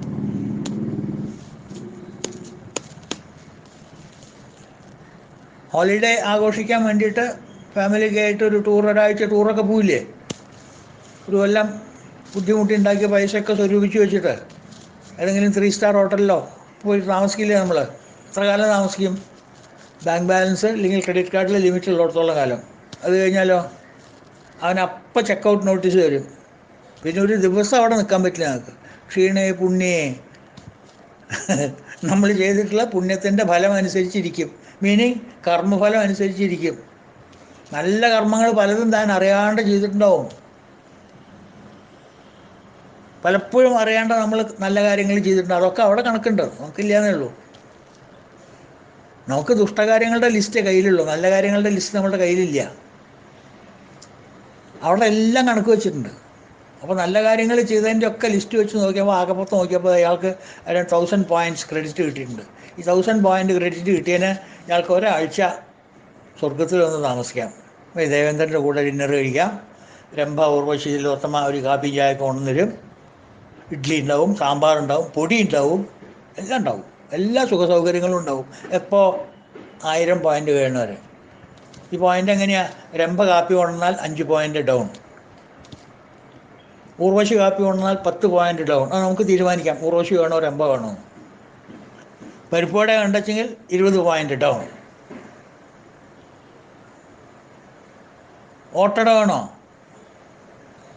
ഹോളിഡേ ആഘോഷിക്കാൻ വേണ്ടിയിട്ട് ഫാമിലിയൊക്കെ ആയിട്ട് ഒരു ടൂർ, ഒരാഴ്ച ടൂറൊക്കെ പോയില്ലേ? ഒരു കൊല്ലം ബുദ്ധിമുട്ടി ഉണ്ടാക്കിയ പൈസയൊക്കെ സ്വരൂപിച്ച് വെച്ചിട്ട് ഏതെങ്കിലും 3 സ്റ്റാർ ഹോട്ടലിലോ പോയി താമസിക്കില്ലേ നമ്മൾ? എത്ര കാലം താമസിക്കും? ബാങ്ക് ബാലൻസ് അല്ലെങ്കിൽ ക്രെഡിറ്റ് കാർഡിൽ ലിമിറ്റ് ഉള്ളിടത്തോളം കാലം. അത് കഴിഞ്ഞാലോ അവനപ്പം ചെക്കൗട്ട് നോട്ടീസ് വരും. പിന്നെ ഒരു ദിവസം അവിടെ നിൽക്കാൻ പറ്റില്ല നമുക്ക്. ക്ഷീണേ പുണ്യേ, നമ്മൾ ചെയ്തിട്ടുള്ള പുണ്യത്തിൻ്റെ ഫലം അനുസരിച്ചിരിക്കും. മീനിങ് കർമ്മഫലം അനുസരിച്ചിരിക്കും. നല്ല കർമ്മങ്ങൾ പലതും താൻ അറിയാണ്ട് ചെയ്തിട്ടുണ്ടാവും. പലപ്പോഴും അറിയാണ്ട് നമ്മൾ നല്ല കാര്യങ്ങൾ ചെയ്തിട്ടുണ്ട്. അതൊക്കെ അവിടെ കണക്കുണ്ട്, നമുക്കില്ലാന്നേ ഉള്ളൂ. നമുക്ക് ദുഷ്ടകാര്യങ്ങളുടെ ലിസ്റ്റ് കയ്യിലുള്ളൂ, നല്ല കാര്യങ്ങളുടെ ലിസ്റ്റ് നമ്മുടെ കയ്യിലില്ല. അവിടെ എല്ലാം കണക്ക് വെച്ചിട്ടുണ്ട്. അപ്പോൾ നല്ല കാര്യങ്ങൾ ചെയ്തതിൻ്റെ ഒക്കെ ലിസ്റ്റ് വെച്ച് നോക്കിയപ്പോൾ ആകെപ്പുറത്ത് നോക്കിയപ്പോൾ അയാൾക്ക് 1000 പോയിൻറ്റ്സ് ക്രെഡിറ്റ് കിട്ടിയിട്ടുണ്ട്. ഈ 1000 പോയിൻ്റ് ക്രെഡിറ്റ് കിട്ടിയതിന് ഇയാൾക്ക് ഒരാഴ്ച സ്വർഗത്തിൽ വന്ന് താമസിക്കാം. ദേവേന്ദ്രൻ്റെ കൂടെ ഡിന്നർ കഴിക്കാം. രംഭ, ഉർവശി, തിലോത്തമ ഒരു കാപ്പി ചായ കൊണ്ടുവരും. ഇഡ്ഡലി ഉണ്ടാവും, സാമ്പാറുണ്ടാവും, പൊടി ഉണ്ടാവും, എല്ലാം ഉണ്ടാവും. എല്ലാ സുഖ സൗകര്യങ്ങളും ഉണ്ടാവും. എപ്പോൾ? 1000 പോയിൻ്റ് കഴിയുന്നവരെ. ഈ പോയിൻ്റ് എങ്ങനെയാണ്? രംഭ കാപ്പി കൊണ്ടുവന്നാൽ 5 പോയിൻ്റ് ഡൗൺ, ഊർവശി കാപ്പി കൊണ്ടുവന്നാൽ 10 പോയിൻ്റ് ഡൗൺ. അത് നമുക്ക് തീരുമാനിക്കാം, ഊർവശി വേണോ രംഭ വേണോ. പരിപ്പോടെ കണ്ടെച്ചെങ്കിൽ 20 പോയിൻ്റ് ഡൗൺ. ഓട്ടട വേണോ?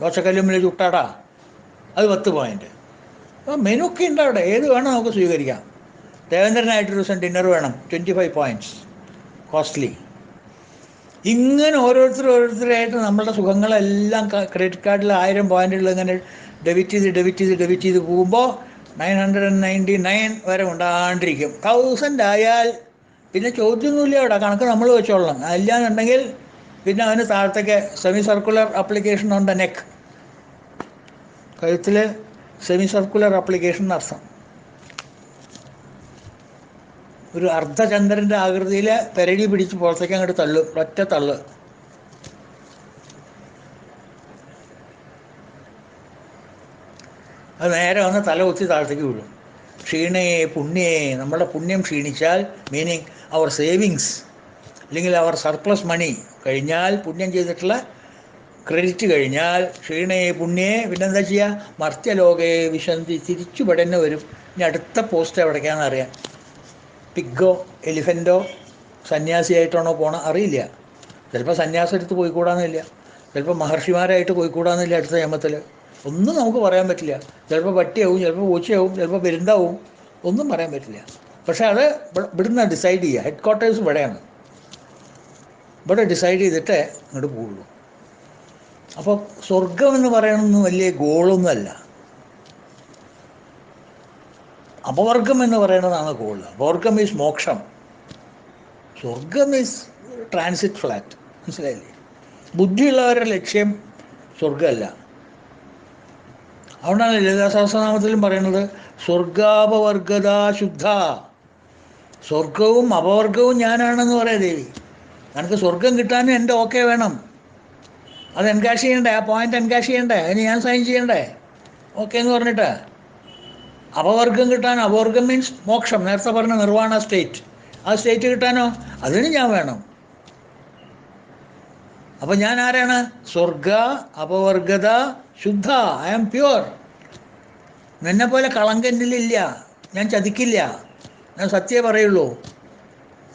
ദോശക്കല്ലുമ്മിൽ ചുട്ടട, അത് 10 പോയിൻ്റ്. അപ്പോൾ മെനു ഒക്കെ ഉണ്ട് അവിടെ, ഏത് വേണം നമുക്ക് സ്വീകരിക്കാം. ദേവേന്ദ്രനായിട്ടൊരു ദിവസം ഡിന്നർ വേണം, 25 പോയിൻറ്റ്സ് കോസ്റ്റ്ലി. ഇങ്ങനെ ഓരോരുത്തരായിട്ട് നമ്മളുടെ സുഖങ്ങളെല്ലാം ക്രെഡിറ്റ് കാർഡിൽ 1000 പോയിൻ്റുകൾ ഇങ്ങനെ ഡെബിറ്റ് ചെയ്ത് പോകുമ്പോൾ 999 വരെ ഉണ്ടാണ്ടിരിക്കും. 1000 ആയാൽ പിന്നെ ചോദ്യമൊന്നുമില്ല, അവിടെ കണക്ക് നമ്മൾ വെച്ചോളണം. അല്ലാന്നുണ്ടെങ്കിൽ പിന്നെ അവന് താഴത്തേക്ക് semi circular application on the neck, കഴുത്തിൽ സെമി സർക്കുലർ അപ്ലിക്കേഷൻ എന്നർത്ഥം. ഒരു അർദ്ധചന്ദ്രൻ്റെ ആകൃതിയിൽ പെരടി പിടിച്ച് പുറത്തേക്ക് അങ്ങോട്ട് തള്ളും, ഒറ്റ തള്ളു. അത് നേരെ വന്ന് തല കുത്തി താഴത്തേക്ക് വീഴും. ക്ഷീണേ പുണ്യേ, നമ്മുടെ പുണ്യം ക്ഷീണിച്ചാൽ, മീനിങ് അവർ സേവിങ്സ് അല്ലെങ്കിൽ അവർ സർപ്ലസ് മണി കഴിഞ്ഞാൽ, പുണ്യം ചെയ്തിട്ടുള്ള ക്രെഡിറ്റ് കഴിഞ്ഞാൽ, ക്ഷീണേ പുണ്യേ പിന്നെന്താ ചെയ്യുക? മർത്യലോകേ വിശന്തി, തിരിച്ചു പെടന്നെ വരും. ഇനി അടുത്ത പോസ്റ്റ് എവിടേക്കാണെന്ന് അറിയാം. പിഗോ എലിഫൻറ്റോ സന്യാസിയായിട്ടാണോ പോകണം അറിയില്ല. ചിലപ്പോൾ സന്യാസം എടുത്ത് പോയിക്കൂടാന്നില്ല, ചിലപ്പോൾ മഹർഷിമാരായിട്ട് പോയിക്കൂടാന്നില്ല അടുത്ത ജന്മത്തിൽ. ഒന്നും നമുക്ക് പറയാൻ പറ്റില്ല. ചിലപ്പോൾ പട്ടിയാവും, ചിലപ്പോൾ പൂച്ചയാവും, ചിലപ്പോൾ പെരുന്താവും, ഒന്നും പറയാൻ പറ്റില്ല. പക്ഷേ അത് ഇവിടുന്ന് ഡിസൈഡ് ചെയ്യുക. ഹെഡ് ക്വാർട്ടേഴ്സ് ഇവിടെയാണ്. ഇവിടെ ഡിസൈഡ് ചെയ്തിട്ടേ ഇങ്ങോട്ട് പോവുള്ളൂ. അപ്പോൾ സ്വർഗം എന്ന് പറയണമെന്ന് വലിയ ഗോളൊന്നുമല്ല, അപവർഗം എന്ന് പറയുന്നതാണ് ഗോൾ. അപവർഗം ഈസ് മോക്ഷം, സ്വർഗം ഈസ് ട്രാൻസിറ്റ് ഫ്ലാറ്റ്. മനസ്സിലായില്ലേ? ബുദ്ധിയുള്ളവരുടെ ലക്ഷ്യം സ്വർഗമല്ല. അതുകൊണ്ടാണ് ലളിതാ സഹസ്രനാമത്തിലും പറയുന്നത് സ്വർഗാപവർഗത ശുദ്ധ, സ്വർഗവും അപവർഗവും ഞാനാണെന്ന് പറയാം ദേവി. എനിക്ക് സ്വർഗം കിട്ടാനും എൻ്റെ ഓക്കെ വേണം, അത് എൻകാഷ് ചെയ്യണ്ടേ, ആ പോയിന്റ് എൻകാഷ് ചെയ്യണ്ടേ, അതിന് ഞാൻ സൈൻ ചെയ്യണ്ടേ ഓക്കെ എന്ന് പറഞ്ഞിട്ട്. അപവർഗം കിട്ടാൻ, അപവർഗം മീൻസ് മോക്ഷം, നേരത്തെ പറഞ്ഞ നിർവാണ സ്റ്റേറ്റ്, ആ സ്റ്റേറ്റ് കിട്ടാനോ അതിന് ഞാൻ വേണം. അപ്പം ഞാൻ ആരാണ്? സ്വർഗ അപവർഗത ശുദ്ധ, ഐ ആം പ്യുവർ. എന്നെ പോലെ കളങ്കന്നിലില്ല, ഞാൻ ചതിക്കില്ല, ഞാൻ സത്യമേ പറയുള്ളൂ,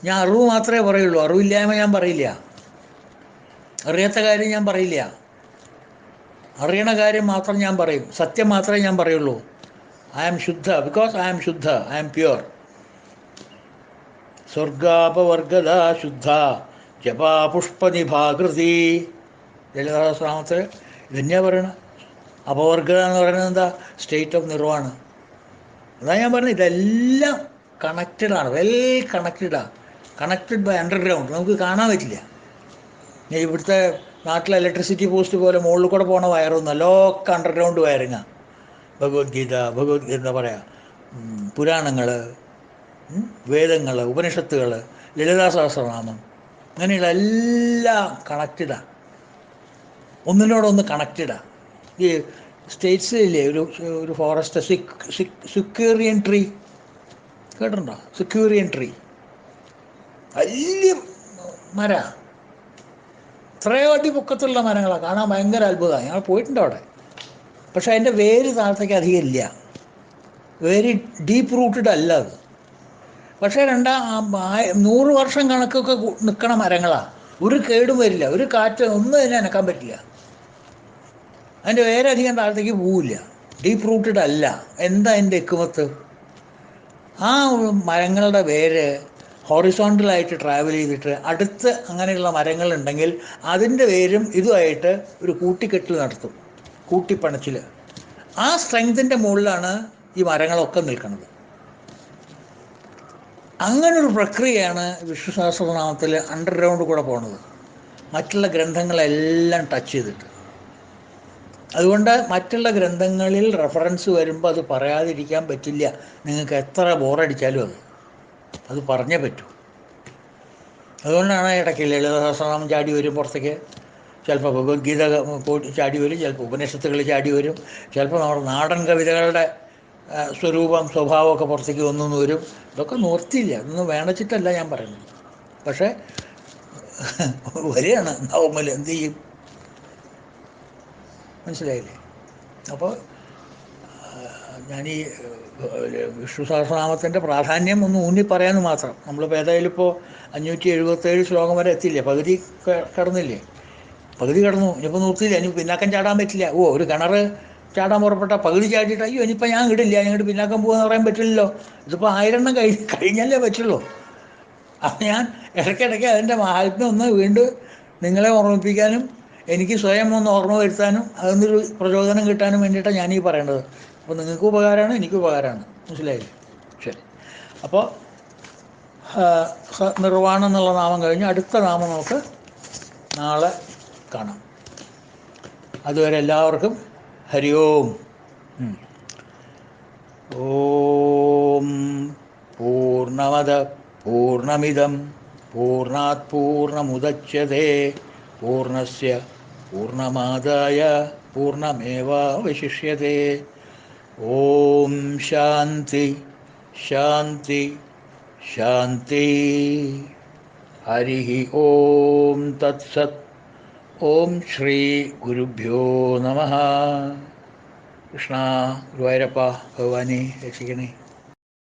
ഞാൻ അറിവ് മാത്രമേ പറയുള്ളൂ, അറിവില്ലായ്മ ഞാൻ പറയില്ല, അറിയാത്ത കാര്യം ഞാൻ പറയില്ല, അറിയണ കാര്യം മാത്രം ഞാൻ പറയും, സത്യം മാത്രമേ ഞാൻ പറയുള്ളൂ. ഐ ആം ശുദ്ധ, ബിക്കോസ് ഐ ആം ശുദ്ധ, ഐ ആം പ്യുവർ. സ്വർഗാപവർഗത ശുദ്ധ ജപാപുഷ്പനിഭാകൃതി. ലളിതാ സഹസ്രനാമത്തിൽ ഇതന്നെയാണ് പറയണത്. അപവർഗത എന്ന് പറയുന്നത് എന്താ? State of nirvana. അതാണ് ഞാൻ പറഞ്ഞത്, ഇതെല്ലാം കണക്റ്റഡാണ്, വെൽ കണക്റ്റഡാണ്, കണക്റ്റഡ് ബൈ അണ്ടർഗ്രൗണ്ട്. നമുക്ക് കാണാൻ പറ്റില്ല. ഇവിടുത്തെ നാട്ടിലെ ഇലക്ട്രിസിറ്റി പോസ്റ്റ് പോലെ മുകളിൽ കൂടെ പോണ വയറൊന്നുമല്ല, ഒക്കെ അണ്ടർഗ്രൗണ്ട് വയറിങ്ങാണ്. ഭഗവത്ഗീത എന്താ പറയുക, പുരാണങ്ങൾ, വേദങ്ങൾ, ഉപനിഷത്തുകൾ, ലളിതാ സഹസ്രനാമം, അങ്ങനെയുള്ള എല്ലാം കണക്റ്റഡാണ്, ഒന്നിനോടൊന്ന് കണക്റ്റഡാണ്. ഈ സ്റ്റേറ്റ്സിലില്ലേ ഒരു ഫോറസ്റ്റ് സിക്യൂറിയൻ ട്രീ കേട്ടിട്ടുണ്ടോ? സിക്യൂറിയൻ ട്രീ വലിയ മര, ഇത്രയോ അടി പൊക്കത്തുള്ള മരങ്ങളാണ്, കാണാൻ ഭയങ്കര അത്ഭുതമാണ്. ഞങ്ങൾ പോയിട്ടുണ്ട് അവിടെ. പക്ഷെ അതിൻ്റെ വേര് താഴത്തേക്ക് അധികം ഇല്ല, വെരി ഡീപ്പ് റൂട്ടഡ് അല്ല അത്. പക്ഷേ 100 വർഷം കണക്കൊക്കെ നിൽക്കണ മരങ്ങളാണ്, ഒരു കേടും വരില്ല, ഒരു കാറ്റ് ഒന്നും അതിനെ അനക്കാൻ പറ്റില്ല, അതിൻ്റെ വേരധികം താഴത്തേക്ക് പോവില്ല, ഡീപ്പ് റൂട്ടഡ് അല്ല. എന്താ അതിൻ്റെ എക്കുമത്ത്? ആ മരങ്ങളുടെ വേര് ഹോറിസോണ്ടലായിട്ട് ട്രാവൽ ചെയ്തിട്ട് അടുത്ത് അങ്ങനെയുള്ള മരങ്ങളുണ്ടെങ്കിൽ അതിൻ്റെ വേരും ഇതുമായിട്ട് ഒരു കൂട്ടിക്കെട്ടൽ നടത്തും, കൂട്ടിപ്പണച്ചിൽ. ആ സ്ട്രെങ്തിൻ്റെ മുകളിലാണ് ഈ മരങ്ങളൊക്കെ നിൽക്കുന്നത്. അങ്ങനൊരു പ്രക്രിയയാണ് വിഷ്ണു സഹസ്രനാമത്തിൽ അണ്ടർഗ്രൗണ്ട് കൂടെ പോണത്, മറ്റുള്ള ഗ്രന്ഥങ്ങളെല്ലാം ടച്ച് ചെയ്തിട്ട്. അതുകൊണ്ട് മറ്റുള്ള ഗ്രന്ഥങ്ങളിൽ റെഫറൻസ് വരുമ്പോൾ അത് പറയാതിരിക്കാൻ പറ്റില്ല. നിങ്ങൾക്ക് എത്ര ബോറടിച്ചാലും അത് പറഞ്ഞേ പറ്റൂ. അതുകൊണ്ടാണ് ഇടയ്ക്ക് ലളിത സഹസ്രനാമം ചാടി വരും പുറത്തേക്ക്, ചിലപ്പോൾ ഭഗവത്ഗീത ചാടി വരും, ചിലപ്പോൾ ഉപനിഷത്തുകൾ ചാടി വരും, ചിലപ്പോൾ നമ്മുടെ നാടൻ കവിതകളുടെ സ്വരൂപം സ്വഭാവമൊക്കെ പുറത്തേക്ക് വന്നു വരും. ഇതൊക്കെ നിവർത്തിയില്ല, ഇതൊന്നും വേണച്ചിട്ടല്ല ഞാൻ പറയുന്നത്. പക്ഷേ വരികയാണ്, നവമൽ എന്ത് ചെയ്യും? മനസ്സിലായില്ലേ? അപ്പോൾ ഞാനീ വിഷ്ണു സഹസ്രനാമത്തിൻ്റെ പ്രാധാന്യം ഒന്ന് ഊന്നി പറയാമെന്ന് മാത്രം. നമ്മളിപ്പോൾ ഏതായാലും ഇപ്പോൾ 577 ശ്ലോകം വരെ എത്തിയില്ലേ, പകുതി കടന്നില്ലേ, പകുതി കടന്നു. ഇനിയിപ്പോൾ നിർത്തിയില്ല, ഇനി പിന്നാക്കം ചാടാൻ പറ്റില്ല. ഒരു കിണർ ചാടാൻ പുറപ്പെട്ട പകുതി ചാടിയിട്ട് അയ്യോ ഇനിയിപ്പോൾ ഞാൻ ഇടില്ല, ഞങ്ങളുടെ പിന്നാക്കം പോകുമെന്ന് പറയാൻ പറ്റില്ലല്ലോ. ഇതിപ്പോൾ 1000 എണ്ണം കഴിഞ്ഞല്ലേ പറ്റുള്ളൂ. അപ്പം ഞാൻ ഇടയ്ക്കിടയ്ക്ക് അതിൻ്റെ മഹാത്മ്യം ഒന്ന് വീണ്ടും നിങ്ങളെ ഓർമ്മിപ്പിക്കാനും എനിക്ക് സ്വയം ഒന്ന് ഓർമ്മ വരുത്താനും അതിനൊരു പ്രചോദനം കിട്ടാനും വേണ്ടിയിട്ടാണ് ഞാനീ പറയേണ്ടത്. അപ്പോൾ നിങ്ങൾക്ക് ഉപകാരമാണ്, എനിക്ക് ഉപകാരമാണ്. മനസ്സിലായില്ലേ? ശരി. അപ്പോൾ നിർവാണം എന്നുള്ള നാമം കഴിഞ്ഞ് അടുത്ത നാമം നമുക്ക് നാളെ കാണാം. അതുവരെ എല്ലാവർക്കും ഹരി ഓം. ഓം പൂർണ്ണമദ പൂർണ്ണമിദം പൂർണ്ണാത് പൂർണ്ണമുദച്യതേ പൂർണ്ണസ്യ പൂർണ്ണമാദായ പൂർണ്ണമേവാവശിഷ്യതേ. ഓം ശാന്തി ശാന്തി ശാന്തി. ഹരി ഓം തത്സത്. ഓം ശ്രീ ഗുരുഭ്യോ നമഃ. കൃഷ്ണ, ഗുരുവായൂരപ്പ ഭഗവാനെ രക്ഷിക്കണേ.